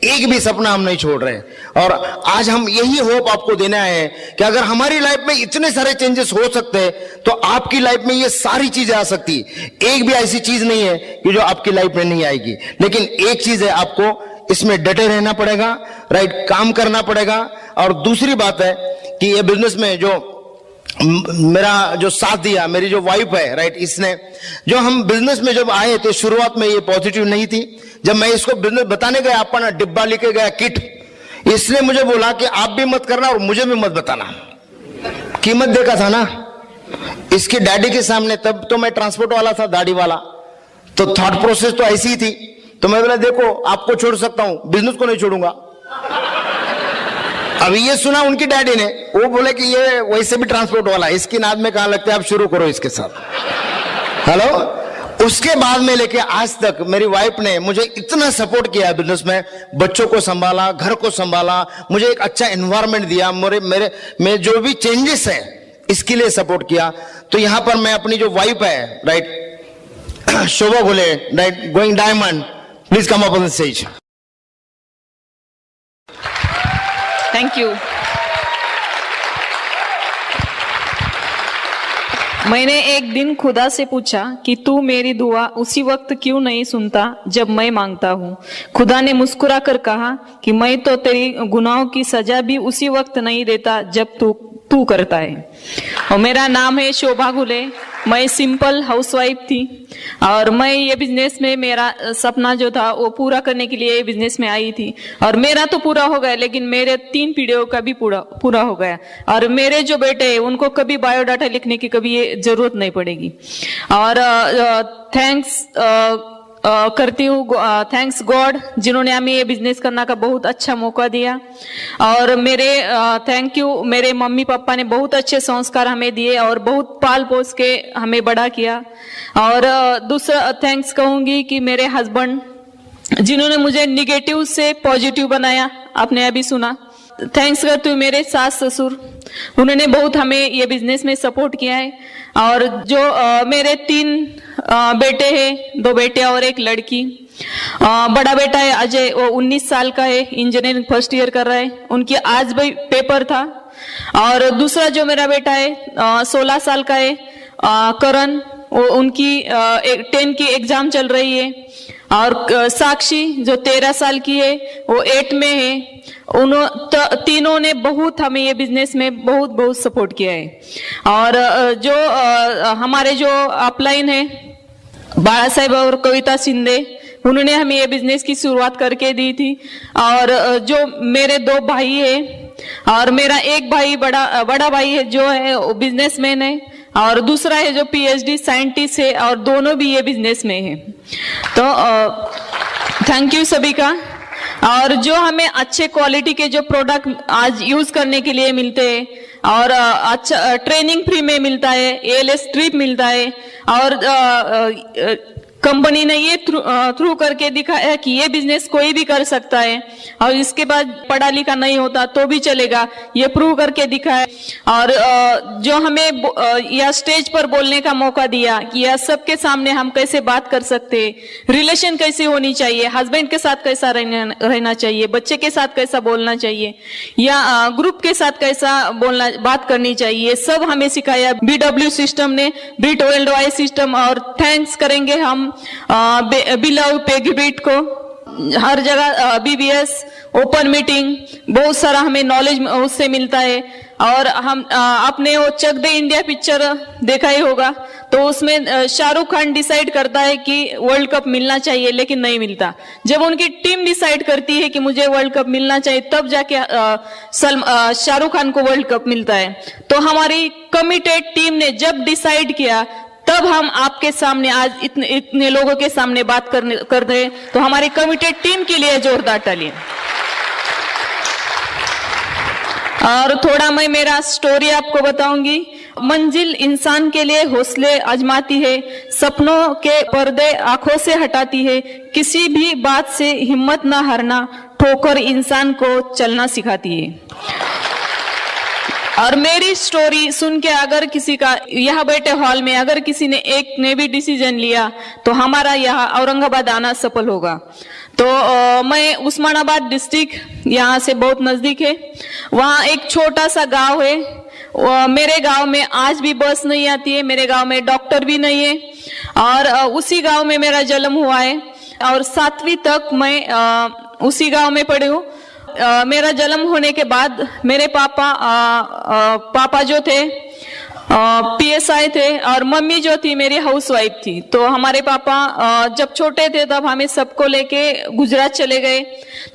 B: एक भी सपना हम नहीं छोड़ रहे। और आज हम यही होप आपको देना है कि अगर हमारी लाइफ में इतने सारे चेंजेस हो सकते हैं, तो आपकी लाइफ में ये सारी चीजें आ सकती। एक भी ऐसी चीज नहीं है कि जो आपकी लाइफ में नहीं आएगी, लेकिन एक चीज है, आपको इसमें डटे रहना पड़ेगा, राइट, काम करना पड़ेगा। और दूसरी बात है कि ये बिजनेस में जो मेरा जो साथ दिया, मेरी जो वाइफ है, राइट, इसने, जो हम बिजनेस में जब आए थे शुरुआत में ये पॉजिटिव नहीं थी। जब मैं इसको बिजनेस बताने गया, अपना डिब्बा लेके गया, किट, इसने मुझे बोला कि आप भी मत करना और मुझे भी मत बताना। कीमत देखा था ना इसके डैडी के सामने, तब तो मैं ट्रांसपोर्ट वाला था, दाढ़ी वाला, तो थॉट प्रोसेस तो ऐसी ही थी। तो मैं बोला देखो आपको छोड़ सकता हूं, बिजनेस को नहीं छोड़ूंगा। अभी ये सुना उनकी डैडी ने, वो बोले कि ये वैसे भी ट्रांसपोर्ट वाला है, इसकी नाद में कहां लगते हैं, आप शुरू करो इसके साथ। हेलो, उसके बाद में लेके आज तक मेरी वाइफ ने मुझे इतना सपोर्ट किया है बिजनेस में, बच्चों को संभाला, घर को संभाला, मुझे एक अच्छा एनवायरनमेंट दिया, मेरे जो भी चेंजेस है इसके लिए सपोर्ट किया। तो यहां पर मैं अपनी जो वाइफ है, राइट, शोभा घुले, right, going diamond, please come up on the stage.
C: Thank you. मैंने एक दिन खुदा से पूछा कि तू मेरी दुआ उसी वक्त क्यों नहीं सुनता जब मैं मांगता हूँ। खुदा ने मुस्कुरा कर कहा कि मैं तो तेरी गुनाहों की सजा भी उसी वक्त नहीं देता जब तू करता है। और मेरा नाम है शोभा घुले, मैं सिंपल हाउसवाइफ थी, और मैं ये बिजनेस में मेरा सपना जो था वो पूरा करने के लिए बिजनेस में आई थी। और मेरा तो पूरा हो गया, लेकिन मेरे 3 पीढ़ियों का भी पूरा हो गया। और मेरे जो बेटे हैं उनको कभी बायोडाटा लिखने की कभी ये जरूरत नहीं पड़ेगी। और थैंक्स करती हूँ, थैंक्स गॉड, जिन्होंने हमें ये बिजनेस करने का बहुत अच्छा मौका दिया। और मेरे थैंक यू, मेरे मम्मी पापा ने बहुत अच्छे संस्कार हमें दिए और बहुत पाल पोस के हमें बड़ा किया। और दूसरा थैंक्स कहूंगी कि मेरे हस्बैंड, जिन्होंने मुझे निगेटिव से पॉजिटिव बनाया, आपने अभी सुना। थैंक्स करती हूँ मेरे सास ससुर, उन्होंने बहुत हमें ये बिजनेस में सपोर्ट किया है। और जो मेरे 3 बेटे हैं, 2 बेटे और 1 लड़की। बड़ा बेटा है अजय, वो 19 साल का है, इंजीनियरिंग फर्स्ट ईयर कर रहा है, उनकी आज भी पेपर था। और दूसरा जो मेरा बेटा है 16 साल का है, करण, वो उनकी 10 की एग्जाम चल रही है। और साक्षी जो 13 साल की है, वो 8 में है। तीनों ने बहुत हमें ये बिजनेस में बहुत सपोर्ट किया है। और जो हमारे जो अपलाइन है, बाला साहेब और कविता शिंदे, उन्होंने हमें ये बिजनेस की शुरुआत करके दी थी। और जो मेरे 2 भाई है और मेरा एक भाई बड़ा भाई है जो है वो बिजनेसमैन है, और दूसरा है जो PhD साइंटिस्ट है, और दोनों भी ये बिजनेस में है। तो थैंक यू सभी का। और जो हमें अच्छे क्वालिटी के जो प्रोडक्ट आज यूज करने के लिए मिलते हैं, और अच्छा ट्रेनिंग फ्री में मिलता है, ALS ट्रिप मिलता है, और कंपनी ने ये थ्रू करके दिखाया कि ये बिजनेस कोई भी कर सकता है, और इसके बाद पढ़ा लिखा नहीं होता तो भी चलेगा, ये प्रूव करके दिखाया। और जो हमें यह स्टेज पर बोलने का मौका दिया कि यह सबके सामने हम कैसे बात कर सकते, रिलेशन कैसे होनी चाहिए, हस्बैंड के साथ कैसा रहना चाहिए, बच्चे के साथ कैसा बोलना चाहिए, या ग्रुप के साथ कैसा बात करनी चाहिए, सब हमें सिखाया BW सिस्टम ने, ब्रिट वर्ल्ड वाइड सिस्टम। और थैंक्स करेंगे हम बिलव पेगीबीट को, हर जगह BBS ओपन मीटिंग, बहुत सारा हमें नॉलेज उससे मिलता है। और हम आपने वो चक दे इंडिया पिक्चर देखा ही होगा, तो उसमें शाहरुख खान डिसाइड करता है कि वर्ल्ड कप मिलना चाहिए, लेकिन नहीं मिलता। जब उनकी टीम डिसाइड करती है कि मुझे वर्ल्ड कप मिलना चाहिए, तब जाके शाहरुख खान को वर्ल्ड कप मिलता है। तो हमारी कमिटेड टीम ने जब डिसाइड किया, तब हम आपके सामने आज इतने लोगों के सामने बात कर रहे हैं। तो हमारी कमिटेड टीम के लिए जोरदार तालियां। और थोड़ा मैं मेरा स्टोरी आपको बताऊंगी। मंजिल इंसान के लिए हौसले आजमाती है, सपनों के पर्दे आंखों से हटाती है, किसी भी बात से हिम्मत ना हारना, ठोकर इंसान को चलना सिखाती है। और मेरी स्टोरी सुन के अगर किसी का यहाँ बैठे हॉल में अगर किसी ने भी डिसीजन लिया, तो हमारा यहाँ औरंगाबाद आना सफल होगा। तो मैं उस्मानाबाद डिस्ट्रिक्ट यहाँ से बहुत नजदीक है, वहाँ एक छोटा सा गांव है। मेरे गांव में आज भी बस नहीं आती है, मेरे गांव में डॉक्टर भी नहीं है, और उसी गांव में मेरा जन्म हुआ है, और 7वीं तक मैं उसी गांव में पढ़ी हूँ। मेरा जन्म होने के बाद मेरे पापा जो थे PSI थे, और मम्मी जो थी मेरी हाउसवाइफ थी। तो हमारे पापा जब छोटे थे तब हमें सबको लेके गुजरात चले गए।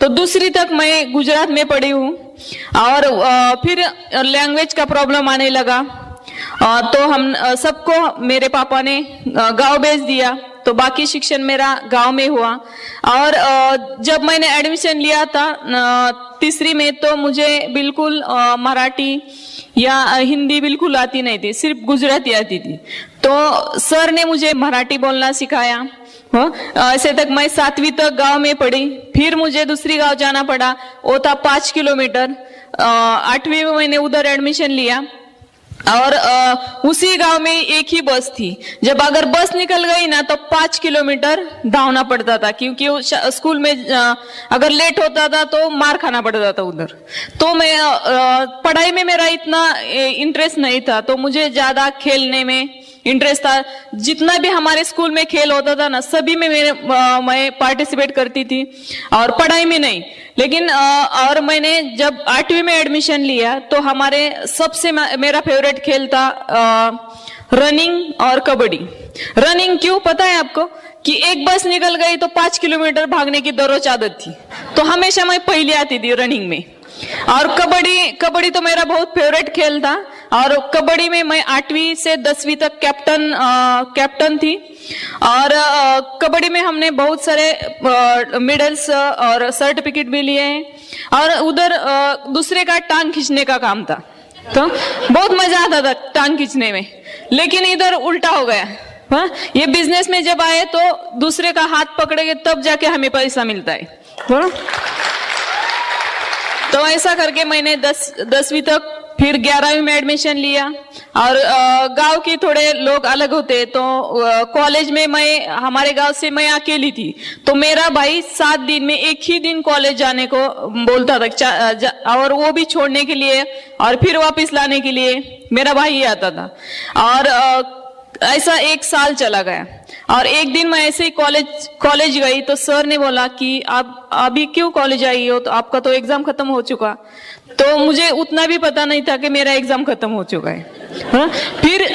C: तो 2री तक मैं गुजरात में पढ़ी हूँ, और फिर लैंग्वेज का प्रॉब्लम आने लगा, तो हम सबको मेरे पापा ने गांव भेज दिया। तो बाकी शिक्षण मेरा गांव में हुआ। और जब मैंने एडमिशन लिया था 3री में, तो मुझे बिल्कुल मराठी या हिंदी बिल्कुल आती नहीं थी, सिर्फ गुजराती आती थी। तो सर ने मुझे मराठी बोलना सिखाया। ऐसे तक मैं 7वीं तक गांव में पढ़ी। फिर मुझे दूसरी गांव जाना पड़ा, वो था 5 किलोमीटर। 8वीं में मैंने उधर एडमिशन लिया, और उसी गांव में एक ही बस थी। जब अगर बस निकल गई ना, तो 5 किलोमीटर धावना पड़ता था, क्योंकि स्कूल में अगर लेट होता था तो मार खाना पड़ता था उधर। तो मैं पढ़ाई में मेरा इतना इंटरेस्ट नहीं था, तो मुझे ज्यादा खेलने में इंटरेस्ट था। जितना भी हमारे स्कूल में खेल होता था ना, सभी में मैं पार्टिसिपेट करती थी, और पढ़ाई में नहीं। लेकिन और मैंने जब 8वीं में एडमिशन लिया, तो हमारे सबसे मेरा फेवरेट खेल था रनिंग और कबड्डी। रनिंग क्यों पता है आपको? कि एक बस निकल गई तो 5 किलोमीटर भागने की दररोज आदत थी, तो हमेशा मैं पहले आती थी रनिंग में। और कबड्डी तो मेरा बहुत फेवरेट खेल था, और कबड्डी में मैं 8वीं से 10वीं तक कैप्टन थी। और कबड्डी में हमने बहुत सारे मेडल्स और सर्टिफिकेट भी लिए हैं। और उधर दूसरे का टांग खींचने का काम था, तो बहुत मजा आता था टांग खींचने में। लेकिन इधर उल्टा हो गया। ये बिजनेस में जब आए तो दूसरे का हाथ पकड़ेंगे तब जाके हमें पैसा मिलता है। तो ऐसा करके मैंने 10वीं तक, फिर 11वीं में एडमिशन लिया। और गांव के थोड़े लोग अलग होते, तो कॉलेज में हमारे गांव से मैं अकेली थी। तो मेरा भाई 7 दिन में एक ही दिन कॉलेज जाने को बोलता था, और वो भी छोड़ने के लिए और फिर वापस लाने के लिए मेरा भाई ही आता था। और ऐसा 1 साल चला गया। और एक दिन मैं ऐसे ही कॉलेज गई, तो सर ने बोला कि आप अभी क्यों कॉलेज आई हो, तो आपका तो एग्जाम खत्म हो चुका। तो मुझे उतना भी पता नहीं था कि मेरा एग्जाम खत्म हो चुका है। फिर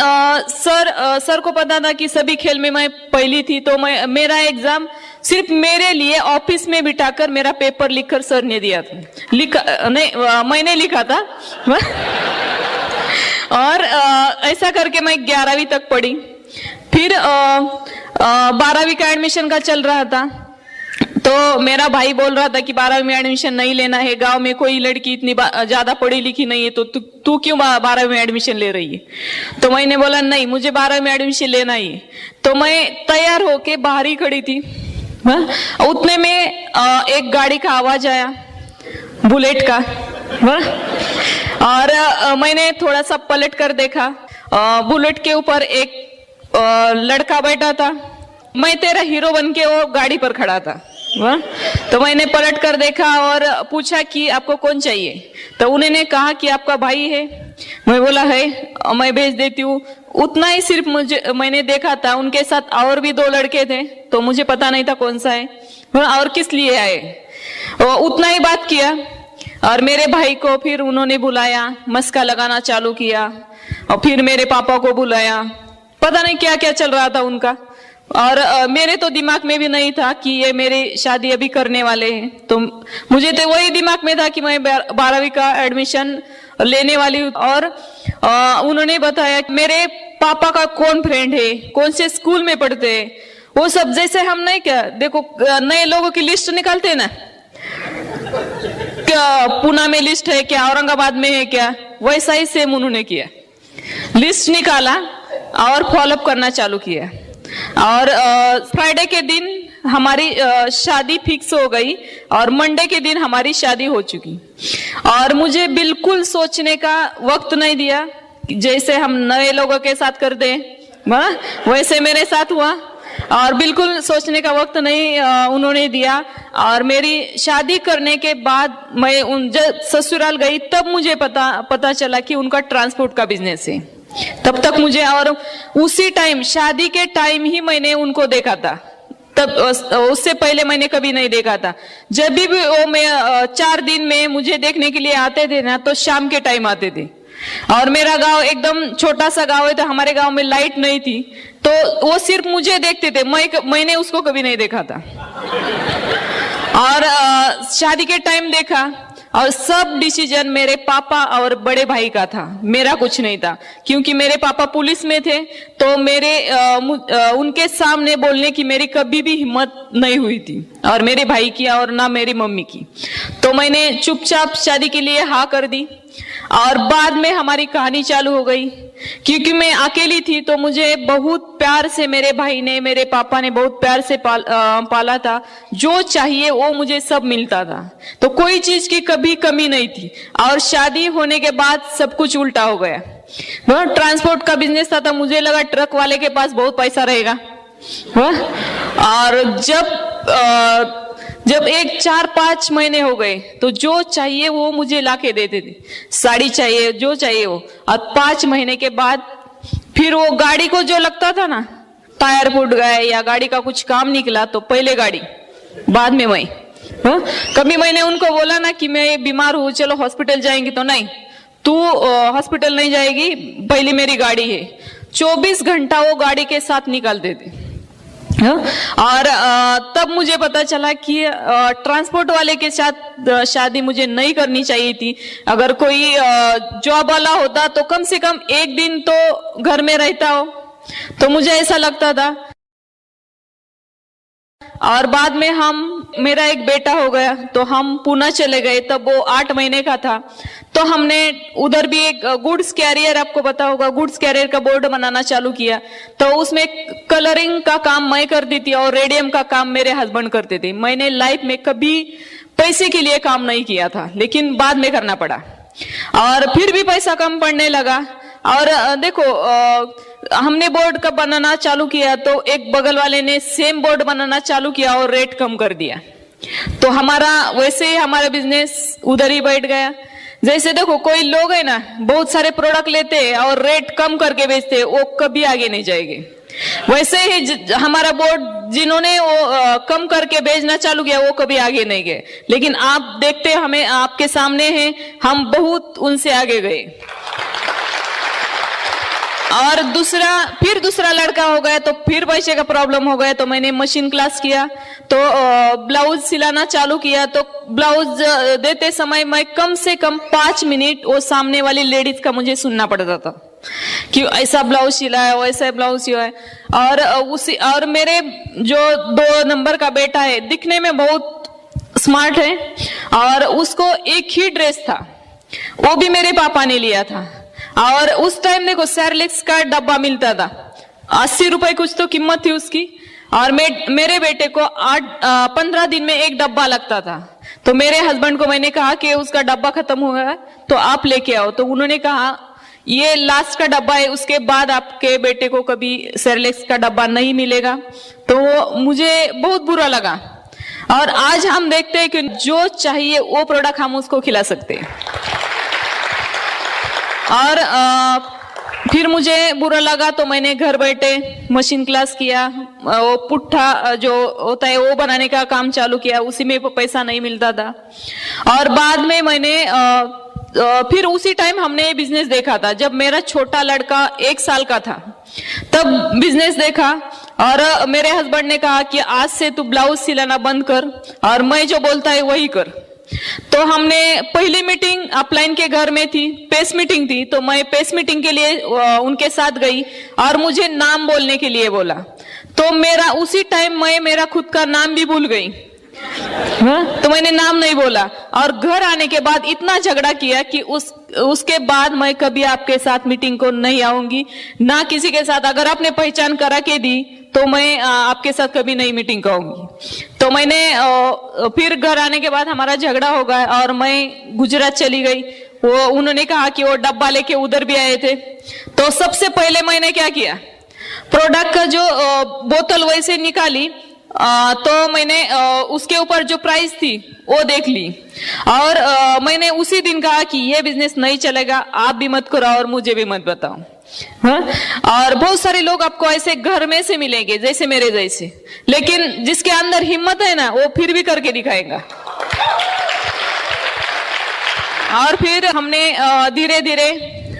C: सर को पता था कि सभी खेल में मैं पहली थी, तो मेरा एग्जाम सिर्फ मेरे लिए ऑफिस में बिठाकर मेरा पेपर लिखकर सर ने दिया था। मैंने लिखा था। और ऐसा करके मैं 11वीं तक पढ़ी। फिर 12वीं का एडमिशन का चल रहा था, तो मेरा भाई बोल रहा था कि 12वीं में एडमिशन नहीं लेना है, गांव में कोई लड़की इतनी ज्यादा पढ़ी लिखी नहीं है, तो तू क्यों 12वीं में एडमिशन ले रही है? तो मैंने बोला नहीं, मुझे 12वीं में एडमिशन लेना ही है। तो मैं तैयार होके बाहर ही खड़ी थी। उतने में एक गाड़ी का आवाज आया, बुलेट का। और मैंने थोड़ा सा पलट कर देखा, बुलेट के ऊपर एक लड़का बैठा था। मैं तेरा हीरो बन के वो गाड़ी पर खड़ा था। तो मैंने पलट कर देखा और पूछा कि आपको कौन चाहिए? तो उन्होंने कहा कि आपका भाई है। मैं बोला है, मैं भेज देती हूँ। उतना ही सिर्फ मैंने देखा था। उनके साथ और भी 2 लड़के थे, तो मुझे पता नहीं था कौन सा है और किस लिए आए। उतना ही बात किया और मेरे भाई को फिर उन्होंने बुलाया, मस्का लगाना चालू किया। और फिर मेरे पापा को बुलाया। पता नहीं क्या क्या चल रहा था उनका। और मेरे तो दिमाग में भी नहीं था कि ये मेरी शादी अभी करने वाले हैं। तो मुझे तो वही दिमाग में था कि मैं 12वीं का एडमिशन लेने वाली हूँ। और उन्होंने बताया मेरे पापा का कौन फ्रेंड है, कौन से स्कूल में पढ़ते हैं, वो सब। जैसे हम नहीं क्या देखो नए लोगों की लिस्ट निकालते हैं ना, क्या पुणे में लिस्ट है क्या, औरंगाबाद में है क्या, वैसा ही सेम उन्होंने किया। लिस्ट निकाला और फॉलोअप करना चालू किया। और फ्राइडे के दिन हमारी शादी फिक्स हो गई और मंडे के दिन हमारी शादी हो चुकी। और मुझे बिल्कुल सोचने का वक्त नहीं दिया, जैसे हम नए लोगों के साथ करते हैं वैसे मेरे साथ हुआ। और बिल्कुल सोचने का वक्त नहीं उन्होंने दिया। और मेरी शादी करने के बाद मैं जब ससुराल गई तब मुझे पता चला कि उनका ट्रांसपोर्ट का बिजनेस है। तब तक मुझे, और उसी टाइम शादी के टाइम ही मैंने उनको देखा था। तब उससे पहले मैंने कभी नहीं देखा था। जब भी वो मैं 4 दिन में मुझे देखने के लिए आते थे ना, तो शाम के टाइम आते थे। और मेरा गांव एकदम छोटा सा गांव है, तो हमारे गांव में लाइट नहीं थी, तो वो सिर्फ मुझे देखते थे, मैंने उसको कभी नहीं देखा था। और शादी के टाइम देखा और सब डिसीजन मेरे पापा और बड़े भाई का था, मेरा कुछ नहीं था। क्योंकि मेरे पापा पुलिस में थे, तो मेरे उनके सामने बोलने की मेरी कभी भी हिम्मत नहीं हुई थी, और मेरे भाई की और ना मेरी मम्मी की। तो मैंने चुपचाप शादी के लिए हाँ कर दी। और बाद में हमारी कहानी चालू हो गई। क्योंकि मैं अकेली थी, तो मुझे बहुत प्यार से मेरे भाई ने, मेरे पापा ने बहुत प्यार से पाला था। जो चाहिए वो मुझे सब मिलता था, तो कोई चीज की कभी कमी नहीं थी। और शादी होने के बाद सब कुछ उल्टा हो गया। ट्रांसपोर्ट का बिजनेस था, तो मुझे लगा ट्रक वाले के पास बहुत पैसा रहेगा। और जब 4-5 महीने हो गए, तो जो चाहिए वो मुझे लाके देते थे। साड़ी चाहिए, जो चाहिए वो। और 5 महीने के बाद फिर वो गाड़ी को जो लगता था ना, टायर फूट गए या गाड़ी का कुछ काम निकला, तो पहले गाड़ी, बाद में मैं। कभी मैंने उनको बोला ना कि मैं बीमार हूँ, चलो हॉस्पिटल जाएंगे, तो नहीं, तू हॉस्पिटल नहीं जाएगी, पहले मेरी गाड़ी है। 24 घंटा वो गाड़ी के साथ निकालते थे। और तब मुझे पता चला कि ट्रांसपोर्ट वाले के साथ शादी मुझे नहीं करनी चाहिए थी। अगर कोई जॉब वाला होता तो कम से कम 1 दिन तो घर में रहता हो, तो मुझे ऐसा लगता था। और बाद में मेरा एक बेटा हो गया, तो हम पुणे चले गए। तब वो 8 महीने का था, तो हमने उधर भी एक गुड्स कैरियर, आपको पता होगा, गुड्स कैरियर का बोर्ड बनाना चालू किया। तो उसमें कलरिंग का काम मैं करती थी और रेडियम का काम मेरे हस्बैंड करते थे। मैंने लाइफ में कभी पैसे के लिए काम नहीं किया था, लेकिन बाद में करना पड़ा। और फिर भी पैसा कम पड़ने लगा। और देखो, हमने बोर्ड कब बनाना चालू किया, तो एक बगल वाले ने सेम बोर्ड बनाना चालू किया और रेट कम कर दिया। तो वैसे ही हमारा बिजनेस उधर ही बैठ गया। जैसे देखो, कोई लोग है ना, बहुत सारे प्रोडक्ट लेते हैं और रेट कम करके बेचते हैं, वो कभी आगे नहीं जाएंगे। वैसे ही हमारा बोर्ड जिन्होंने वो कम करके बेचना चालू किया, वो कभी आगे नहीं गए। लेकिन आप देखते, हमें आपके सामने हैं, हम बहुत उनसे आगे गए। और दूसरा लड़का हो गया तो फिर पैसे का प्रॉब्लम हो गया, तो मैंने मशीन क्लास किया, तो ब्लाउज सिलाना चालू किया। तो ब्लाउज देते समय मैं कम से कम 5 मिनट वो सामने वाली लेडीज का मुझे सुनना पड़ता था कि ऐसा ब्लाउज सिला है, वैसा ब्लाउज सिला है। और मेरे जो 2 नंबर का बेटा है, दिखने में बहुत स्मार्ट है, और उसको एक ही ड्रेस था, वो भी मेरे पापा ने लिया था। और उस टाइम देखो सेरेलैक्स का डब्बा मिलता था, 80 रुपए कुछ तो कीमत थी उसकी, और मेरे बेटे को 15 दिन में एक डब्बा लगता था। तो मेरे हस्बैंड को मैंने कहा कि उसका डब्बा खत्म हो गया तो आप लेके आओ। तो उन्होंने कहा ये लास्ट का डब्बा है, उसके बाद आपके बेटे को कभी सेरेलैक्स का डब्बा नहीं मिलेगा। तो मुझे बहुत बुरा लगा, और आज हम देखते हैं कि जो चाहिए वो प्रोडक्ट हम उसको खिला सकते हैं। और फिर मुझे बुरा लगा तो मैंने घर बैठे मशीन क्लास किया, वो पुट्ठा जो होता है वो बनाने का काम चालू किया, उसी में पैसा नहीं मिलता था। और बाद में मैंने फिर उसी टाइम हमने बिजनेस देखा था, जब मेरा छोटा लड़का 1 साल का था तब बिजनेस देखा, और मेरे हस्बैंड ने कहा कि आज से तू ब्लाउज सिलाना बंद कर और मैं जो बोलता है वही कर। तो हमने पहली मीटिंग अपलाइन के घर में थी, पेस मीटिंग थी, तो मैं पेस मीटिंग के लिए उनके साथ गई और मुझे नाम बोलने के लिए बोला। तो मेरा उसी टाइम मैं मेरा खुद का नाम भी भूल गई, तो मैंने नाम नहीं बोला। और घर आने के बाद इतना झगड़ा किया कि उसके बाद मैं कभी आपके साथ मीटिंग को नहीं आऊंगी, ना किसी के साथ। अगर आपने पहचान करा के दी तो मैं आपके साथ कभी नहीं मीटिंग को आऊंगी। तो मैंने फिर घर आने के बाद हमारा झगड़ा हो गया और मैं गुजरात चली गई। वो उन्होंने कहा कि वो डब्बा लेके उधर भी आए थे। तो सबसे पहले मैंने क्या किया, प्रोडक्ट का जो बोतल वैसे निकाली, तो मैंने उसके ऊपर जो प्राइस थी वो देख ली, और मैंने उसी दिन कहा कि ये बिजनेस नहीं चलेगा, आप भी मत करो और मुझे भी मत बताओ। हाँ? और बहुत सारे लोग आपको ऐसे घर में से मिलेंगे जैसे मेरे जैसे, लेकिन जिसके अंदर हिम्मत है ना वो फिर भी करके दिखाएगा। और फिर हमने धीरे धीरे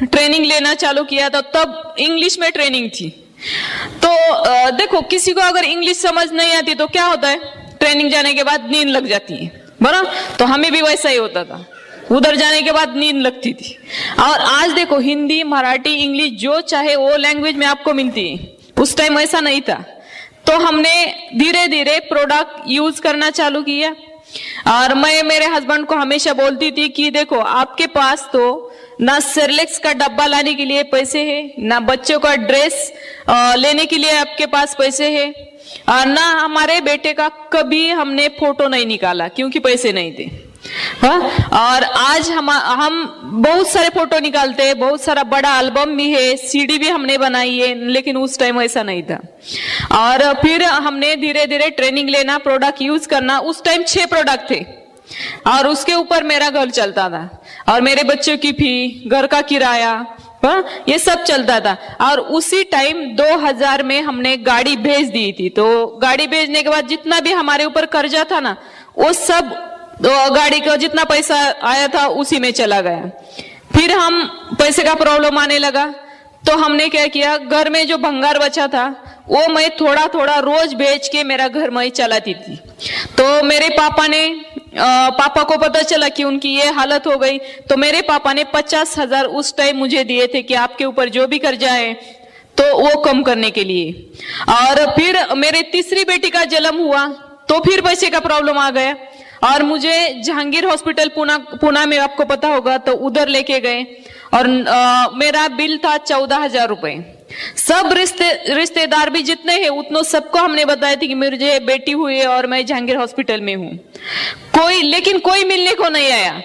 C: ट्रेनिंग लेना चालू किया, तो तब इंग्लिश में ट्रेनिंग थी। तो देखो किसी को अगर इंग्लिश समझ नहीं आती तो क्या होता है, ट्रेनिंग जाने के बाद नींद लग जाती है, बराबर। तो हमें भी वैसा ही होता था, उधर जाने के बाद नींद लगती थी। और आज देखो हिंदी, मराठी, इंग्लिश जो चाहे वो लैंग्वेज में आपको मिलती है, उस टाइम ऐसा नहीं था। तो हमने धीरे धीरे प्रोडक्ट यूज करना चालू किया। और मैं मेरे हस्बैंड को हमेशा बोलती थी कि देखो आपके पास तो ना सेरेलैक्स का डब्बा लाने के लिए पैसे है, ना बच्चों का ड्रेस लेने के लिए आपके पास पैसे है, और ना हमारे बेटे का कभी हमने फोटो नहीं निकाला क्योंकि पैसे नहीं थे। हाँ? और आज हम बहुत सारे फोटो निकालते हैं, बहुत सारा बड़ा एल्बम भी है, सीडी भी हमने बनाई है, लेकिन उस टाइम ऐसा नहीं था। और फिर हमने धीरे धीरे ट्रेनिंग लेना, प्रोडक्ट यूज करना। उस टाइम 6 प्रोडक्ट थे और उसके ऊपर मेरा घर चलता था, और मेरे बच्चों की फी, घर का किराया, ये सब चलता था। और उसी टाइम 2000 में हमने गाड़ी भेज दी थी। तो गाड़ी भेजने के बाद जितना भी हमारे ऊपर कर्जा था ना, वो सब गाड़ी का जितना पैसा आया था उसी में चला गया। फिर हम पैसे का प्रॉब्लम आने लगा, तो हमने क्या किया, घर में जो भंगार बचा था वो मैं थोड़ा थोड़ा रोज बेच के मेरा घर मैं चलाती थी। तो मेरे पापा को पता चला कि उनकी ये हालत हो गई, तो मेरे पापा ने 50,000 उस टाइम मुझे दिए थे कि आपके ऊपर जो भी कर्जा है तो वो कम करने के लिए। और फिर मेरे तीसरी बेटी का जन्म हुआ तो फिर पैसे का प्रॉब्लम आ गया, और मुझे जहांगीर हॉस्पिटल पुणे में आपको पता होगा, तो उधर लेके गए, और मेरा बिल था 14,000 रुपए। सब रिश्तेदार भी जितने हैं उतनों सबको हमने बताया थी कि मुझे बेटी हुई है और मैं जहांगीर हॉस्पिटल में हूँ। लेकिन कोई मिलने को नहीं आया।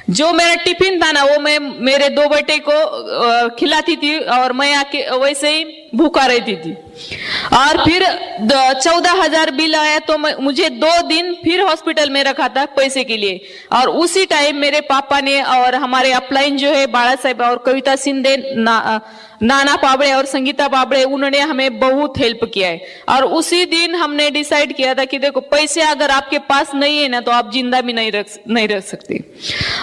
C: जो मेरा टिफिन था ना वो मैं मेरे 2 बेटे को खिलाती थी और मैं आके वैसे ही भूखा रहती थी। और फिर 14,000 बिल आया, तो मुझे 2 दिन फिर हॉस्पिटल में रखा था पैसे के लिए। और उसी टाइम मेरे पापा ने और हमारे अपलाइन जो है बाला साहेब और कविता सिंधे नाना पाबड़े और संगीता पाबड़े, उन्होंने हमें बहुत हेल्प किया है। और उसी दिन हमने डिसाइड किया था कि देखो, पैसे अगर आपके पास नहीं है ना तो आप जिंदा भी नहीं रह सकते।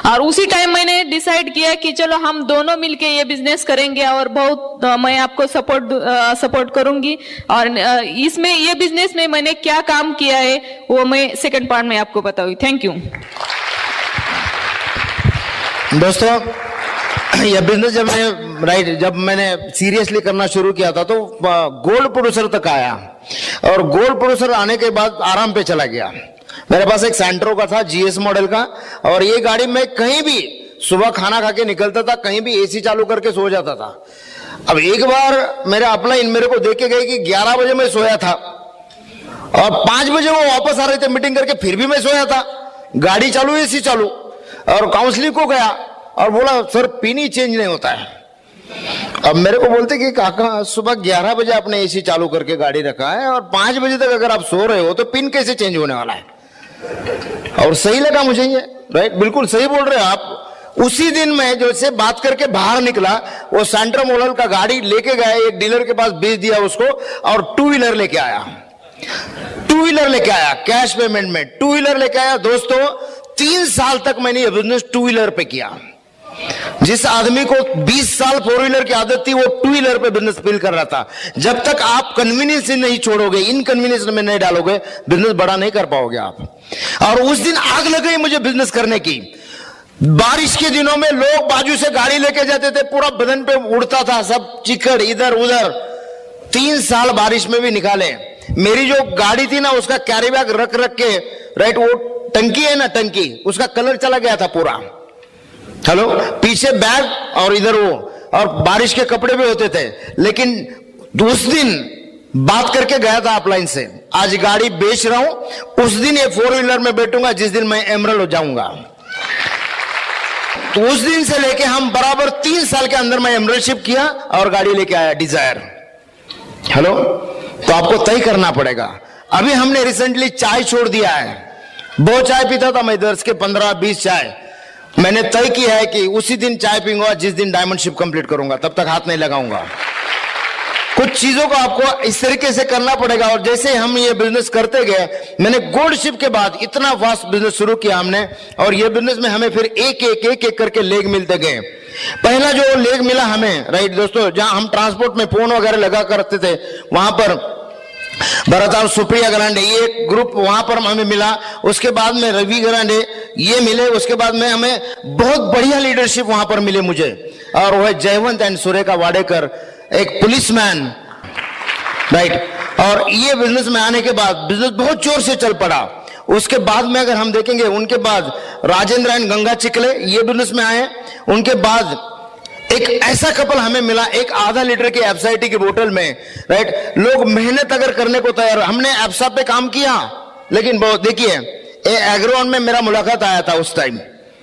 C: और उसी टाइम मैंने डिसाइड किया कि चलो हम दोनों मिलके ये बिजनेस करेंगे और बहुत मैं आपको सपोर्ट करूंगी। और इसमें ये बिजनेस में मैंने क्या काम किया है वो मैं सेकंड पार्ट में आपको बताऊंगी। Thank you.
B: दोस्तों, यह बिजनेस जब मैंने सीरियसली करना शुरू किया था तो गोल्ड प्रोड्यूसर तक आया, और गोल्ड प्रोड्यूसर आने के बाद आराम पे चला गया। मेरे पास एक सेंट्रो का था, जीएस मॉडल का, और ये गाड़ी में कहीं भी सुबह खाना खा के निकलता था, कहीं भी एसी चालू करके सो जाता था। अब एक बार मेरे अपलाइन मेरे को देख के गए कि 11 बजे मैं सोया था और 5 बजे वो वापस आ रहे थे मीटिंग करके, फिर भी मैं सोया था, गाड़ी चालू एसी चालू। और काउंसलिंग को गया और बोला सर पिन ही चेंज नहीं होता है। अब मेरे को बोलते कि काका सुबह 11 बजे आपने एसी चालू करके गाड़ी रखा है और 5 बजे तक अगर आप सो रहे हो तो पिन कैसे चेंज होने वाला है। और सही लगा मुझे ये, राइट, बिल्कुल सही बोल रहे हो आप। उसी दिन मैं जो से बात करके बाहर निकला, वो सेंट्रो मॉडल का गाड़ी लेके गए, एक डीलर के पास बेच दिया उसको, और 2 व्हीलर लेके आया। 2 व्हीलर लेके आया कैश पेमेंट में, 2 व्हीलर लेके आया। दोस्तों 3 साल तक मैंने ये बिजनेस 2 व्हीलर पे किया। जिस आदमी को 20 साल 4 व्हीलर की आदत थी, वो 2 व्हीलर पे बिजनेस फील कर रहा था। जब तक आप कन्वीनियंस नहीं छोड़ोगे, इनकन्वीनियंस में नहीं डालोगे, बिजनेस बड़ा नहीं कर पाओगे आप। और उस दिन आग लग गई मुझे बिजनेस करने की। बारिश के दिनों में लोग बाजू से गाड़ी लेके जाते थे, पूरा बदन पे उड़ता था सब चिकड़ इधर उधर। 3 साल बारिश में भी निकाले। मेरी जो गाड़ी थी ना, उसका कैरी बैग रख के, राइट, वो टंकी है ना, टंकी, उसका कलर चला गया था पूरा। हेलो, पीछे बैग और इधर वो, और बारिश के कपड़े भी होते थे। लेकिन उस दिन बात करके गया था अपलाइन से, आज गाड़ी बेच रहा हूं, उस दिन ये 4 व्हीलर में बैठूंगा जिस दिन मैं एमरल्ड हो जाऊंगा। तो उस दिन से लेके हम बराबर 3 साल के अंदर मैं एमरल्डशिप किया और गाड़ी लेके आया डिजायर। हेलो, तो आपको तय करना पड़ेगा। अभी हमने रिसेंटली चाय छोड़ दिया है। बहुत चाय पीता था मैं, 10 के 15-20 चाय। मैंने तय किया है कि उसी दिन चाय पीऊंगा जिस दिन डायमंड शिप कंप्लीट करूंगा, तब तक हाथ नहीं लगाऊंगा। कुछ चीजों को आपको इस तरीके से करना पड़ेगा। और जैसे हम ये बिजनेस करते गए, मैंने गोल्ड शिप के बाद इतना फास्ट बिजनेस शुरू किया हमने, और ये बिजनेस में हमें फिर एक करके लेग मिलते गए। पहला जो लेग मिला हमें, राइट दोस्तों, जहां हम ट्रांसपोर्ट में फोन वगैरह लगा करते थे, वहां पर भरत और सुप्रिया गलांडे, ये ग्रुप वहां पर हमें मिला। उसके बाद में रवि गलांडे ये मिले। उसके बाद में हमें बहुत बढ़िया लीडरशिप वहां पर मिले मुझे, और वह जयवंत एंड सुरेखा वाडेकर, एक पुलिसमैन, राइट। और ये बिजनेस में आने के बाद बिजनेस बहुत जोर से चल पड़ा। उसके बाद में अगर हम देखेंगे, उनके बाद राजेंद्र एंड गंगा चिकले ये बिजनेस में आए। उनके बाद एक ऐसा कपल हमें मिला, एक आधा लीटर की एफसाइटी की बोतल में, राइट। लोग मेहनत अगर करने को तैयार। हमने एफसा पे काम किया, लेकिन बहुत देखिए, एग्रोन में मेरा मुलाकात आया था उस टाइम,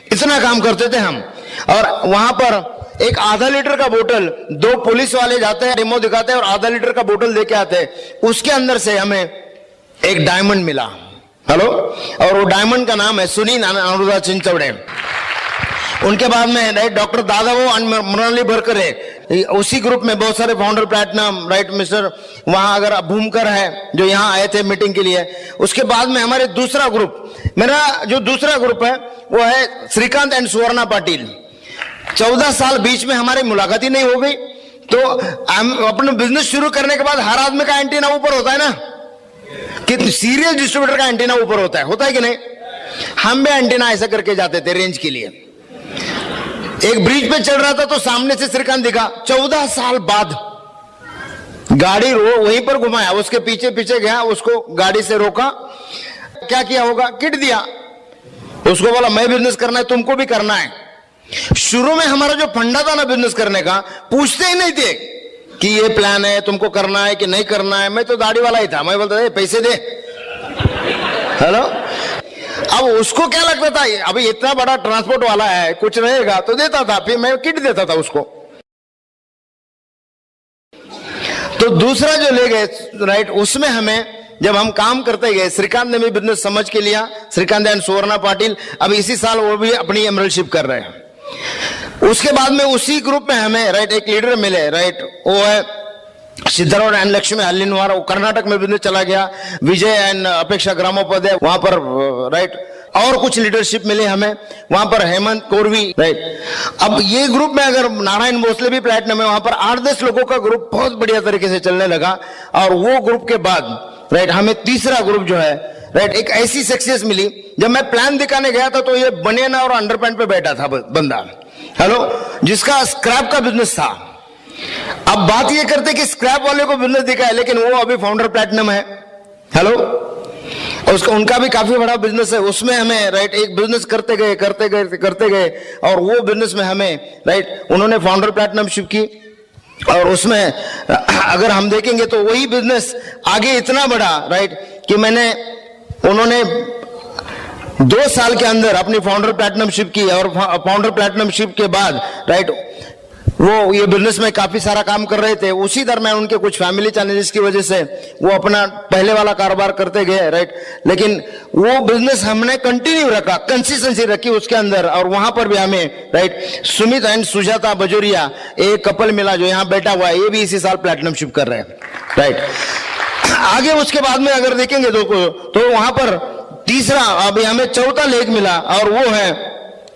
B: इतना काम करते थे हम। और वहां पर एक आधा लीटर का बोतल, 2 पुलिस वाले जाते हैं, रिमो दिखाते हैं और आधा लीटर का बोतल लेके आते हैं। उसके अंदर से हमें एक डायमंड मिला। हेलो, और वो डायमंड का नाम है सुनील अनुराधा चिंचवड़े। उनके बाद में राइट डॉक्टर दादावो और मृणाली भरकर है। उसी ग्रुप में बहुत सारे फाउंडर प्लैटिनम, राइट, मिस्टर वहां अगर भूमकर है जो यहाँ आए थे मीटिंग के लिए। उसके बाद में हमारे दूसरा ग्रुप, मेरा जो दूसरा ग्रुप है वो है श्रीकांत एंड सुवर्णा पाटिल। 14 साल बीच में हमारी मुलाकात ही नहीं हो गई। तो हम अपने बिजनेस शुरू करने के बाद हर आदमी का एंटीना ऊपर होता है ना, कि सीरियस डिस्ट्रीब्यूटर का एंटीना ऊपर होता है कि नहीं। हम भी एंटीना ऐसा करके जाते थे रेंज के लिए। एक ब्रिज पे चल रहा था तो सामने से श्रीकांत दिखा। 14 साल बाद गाड़ी वहीं पर घुमाया, उसके पीछे पीछे गया, उसको गाड़ी से रोका। क्या किया होगा, किट दिया उसको, बोला मैं बिजनेस करना है, तुमको भी करना है। शुरू में हमारा जो फंडा था ना बिजनेस करने का, पूछते ही नहीं थे कि ये प्लान है, तुमको करना है कि नहीं करना है। मैं तो दाढ़ी वाला ही था, मैं बोलता था पैसे दे। हेलो, अब उसको क्या लगता था, अभी इतना बड़ा ट्रांसपोर्ट वाला है, कुछ रहेगा तो देता था, फिर मैं किट देता था उसको। तो दूसरा जो ले गए, राइट, उसमें हमें जब हम काम करते गए, श्रीकांत ने भी बिजनेस समझ के लिया, श्रीकांत एंड सुवर्णा पाटिल। अब इसी साल वो भी अपनी एमरल्डशिप कर रहे हैं। उसके बाद में उसी ग्रुप में हमें राइट एक लीडर मिले, राइट, वो है सिद्धार्थ एंड लक्ष्मी हल्लिनवार, वो कर्नाटक में बिजनेस चला गया। विजय एंड अपेक्षा ग्रामोपाध्याय वहां पर, राइट, और कुछ लीडरशिप मिले हमें वहां पर, हेमंत कोरवी, राइट। अब ये ग्रुप में अगर नारायण भोसले भी प्लेटिनम है, वहां पर 8-10 लोगों का ग्रुप बहुत बढ़िया तरीके से चलने लगा। और वो ग्रुप के बाद, राइट, हमें तीसरा ग्रुप जो है, राइट, एक ऐसी सक्सेस मिली। जब मैं प्लान दिखाने गया था तो ये बनियान और अंडरपैंट पे बैठा था बंदा, हेलो, जिसका स्क्रैप का बिजनेस था। अब बात ये करते कि स्क्रैप वाले को बिजनेस दिखा है, लेकिन वो अभी फाउंडर प्लेटिनम है, हेलो, उसका उनका भी काफी बड़ा बिजनेस है। उसमें हमें, राइट, एक बिजनेस करते गए और वो बिजनेस में हमें, राइट, उन्होंने फाउंडर प्लेटिनमशिप की। और उसमें अगर हम देखेंगे तो वही बिजनेस आगे इतना बड़ा, राइट, कि उन्होंने 2 साल के अंदर अपनी फाउंडर प्लेटिनमशिप की। और फाउंडर प्लेटिनमशिप के बाद, राइट, वो ये बिजनेस में काफी सारा काम कर रहे थे। उसी दरम्यान उनके कुछ फैमिली चैलेंजेस की वजह से वो अपना पहले वाला कारोबार करते गए, राइट, लेकिन वो बिजनेस हमने कंटिन्यू रखा, कंसिस्टेंसी रखी उसके अंदर। और वहां पर भी हमें, राइट, सुमित एंड सुजाता बजोरिया एक कपल मिला जो यहाँ बैठा हुआ है, ये भी इसी साल प्लेटिनमशिप कर रहे हैं, राइट। आगे उसके बाद में अगर देखेंगे तो वहां पर तीसरा, अभी हमें चौथा लेग मिला, और वो है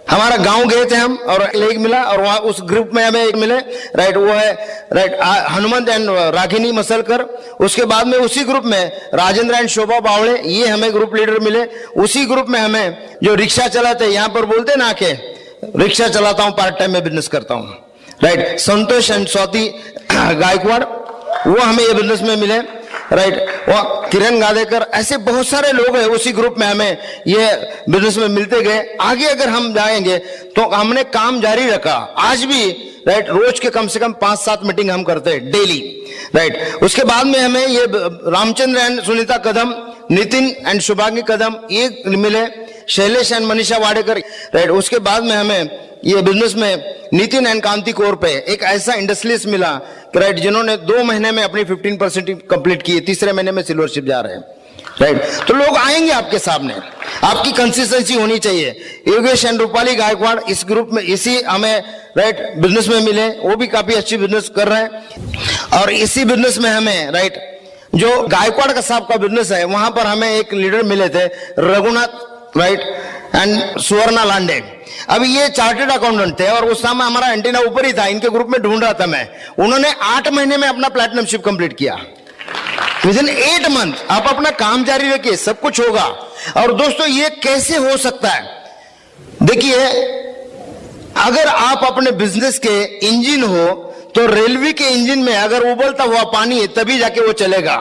B: हमारा गांव गए थे हम और लेग मिला, और वहां उस ग्रुप में हमें एक मिले, राइट, वो है, राइट, हनुमंत एंड रागिनी मसलकर। उसके बाद में उसी ग्रुप में राजेंद्र एंड शोभा बावड़े, ये हमें ग्रुप लीडर मिले। उसी ग्रुप में हमें जो रिक्शा चलाते, यहाँ पर बोलते ना के रिक्शा चलाता हूं, पार्ट टाइम में बिजनेस करता हूं, राइट, संतोष एंड स्वाति गायकवाड़, वो हमें ये बिजनेस में मिले, राइट, वो किरण गादेकर, ऐसे बहुत सारे लोग हैं उसी ग्रुप में हमें ये बिजनेस में मिलते गए। आगे अगर हम जाएंगे तो हमने काम जारी रखा, आज भी, राइट, रोज के कम से कम 5-7 मीटिंग हम करते हैं डेली, राइट। उसके बाद में हमें ये रामचंद्र एंड सुनीता कदम, नितिन एंड शुभांगी कदम ये मिले, शैलेश एंड मनीषा वाडेकर, राइट। उसके बाद में हमें ये बिजनेस में नितिन एंड कांति कौर पे एक ऐसा इंडस्ट्रियलिस्ट मिला, राइट, जिन्होंने 2 महीने में अपनी 15% कंप्लीट की, तीसरे महीने में सिल्वरशिप जा रहे हैं, राइट। तो लोग आएंगे आपके सामने, आपकी कंसिस्टेंसी होनी चाहिए। योगेश एंड रूपाली गायकवाड़ इस ग्रुप में, इसी हमें, राइट, बिजनेस में मिले, वो भी काफी अच्छी बिजनेस कर रहे हैं। और इसी बिजनेस में हमें, राइट, जो गायकवाड़ का साहब का बिजनेस है, वहां पर हमें एक लीडर मिले थे, रघुनाथ, राइट, एंड सुवर्णा लांडे। अभी ये चार्टेड अकाउंटेंट थे और उस समय हमारा एंटीना ऊपर ही था, इनके ग्रुप में ढूंढ रहा था मैं। उन्होंने 8 महीने में अपना प्लैटिनमशिप कंप्लीट किया, विदिन 8 मंथ। आप अपना काम जारी रखिए, सब कुछ होगा। और दोस्तों, ये कैसे हो सकता है? देखिए, अगर आप अपने बिजनेस के इंजन हो तो रेलवे के इंजन में अगर उबलता हुआ पानी है तभी जाके वो चलेगा।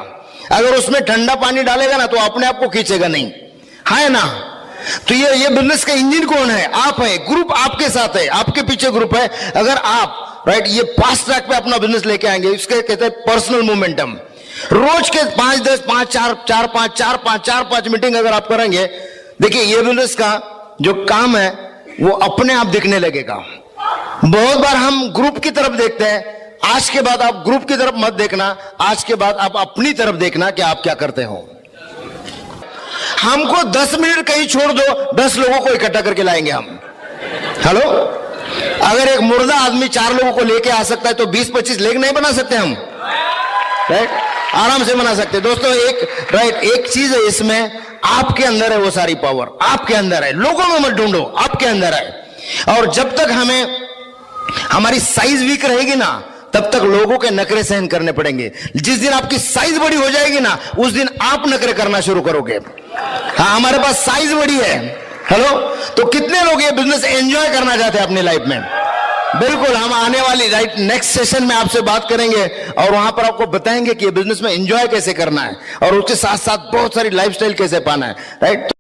B: अगर उसमें ठंडा पानी डालेगा ना तो अपने आप को खींचेगा नहीं, है ना। तो ये बिजनेस का इंजन कौन है? आप है, ग्रुप आपके साथ है, आपके पीछे ग्रुप है। अगर आप, राइट, ये फास्ट ट्रैक पे अपना बिजनेस लेके आएंगे, इसके कहते हैं पर्सनल मोमेंटम। रोज के 5-10, 4-5 मीटिंग अगर आप करेंगे, देखिए ये बिजनेस का जो काम है वो अपने आप दिखने लगेगा। बहुत बार हम ग्रुप की तरफ देखते हैं, आज के बाद आप ग्रुप की तरफ मत देखना, आज के बाद आप अपनी तरफ देखना कि आप क्या करते हो। हमको 10 मिनट कहीं छोड़ दो, 10 लोगों को इकट्ठा करके लाएंगे हम। हेलो, अगर एक मुर्दा आदमी 4 लोगों को लेके आ सकता है तो 20-25 लेग नहीं बना सकते हम, राइट? आराम से बना सकते। दोस्तों, एक चीज है इसमें, आपके अंदर है वो सारी पावर, आपके अंदर है, लोगों में मत ढूंढो, आपके अंदर है। और जब तक हमारी साइज वीक रहेगी ना, तब तक लोगों के नखरे सहन करने पड़ेंगे। जिस दिन आपकी साइज बड़ी हो जाएगी ना, उस दिन आप नखरे करना शुरू करोगे। हाँ, हमारे पास साइज बड़ी है, हेलो, तो कितने लोग ये बिजनेस एंजॉय करना चाहते हैं अपनी लाइफ में? बिल्कुल, हम आने वाली, राइट, नेक्स्ट सेशन में आपसे बात करेंगे और वहां पर आपको बताएंगे कि ये बिजनेस में एंजॉय कैसे करना है और उसके साथ साथ बहुत सारी लाइफस्टाइल कैसे पाना है, राइट।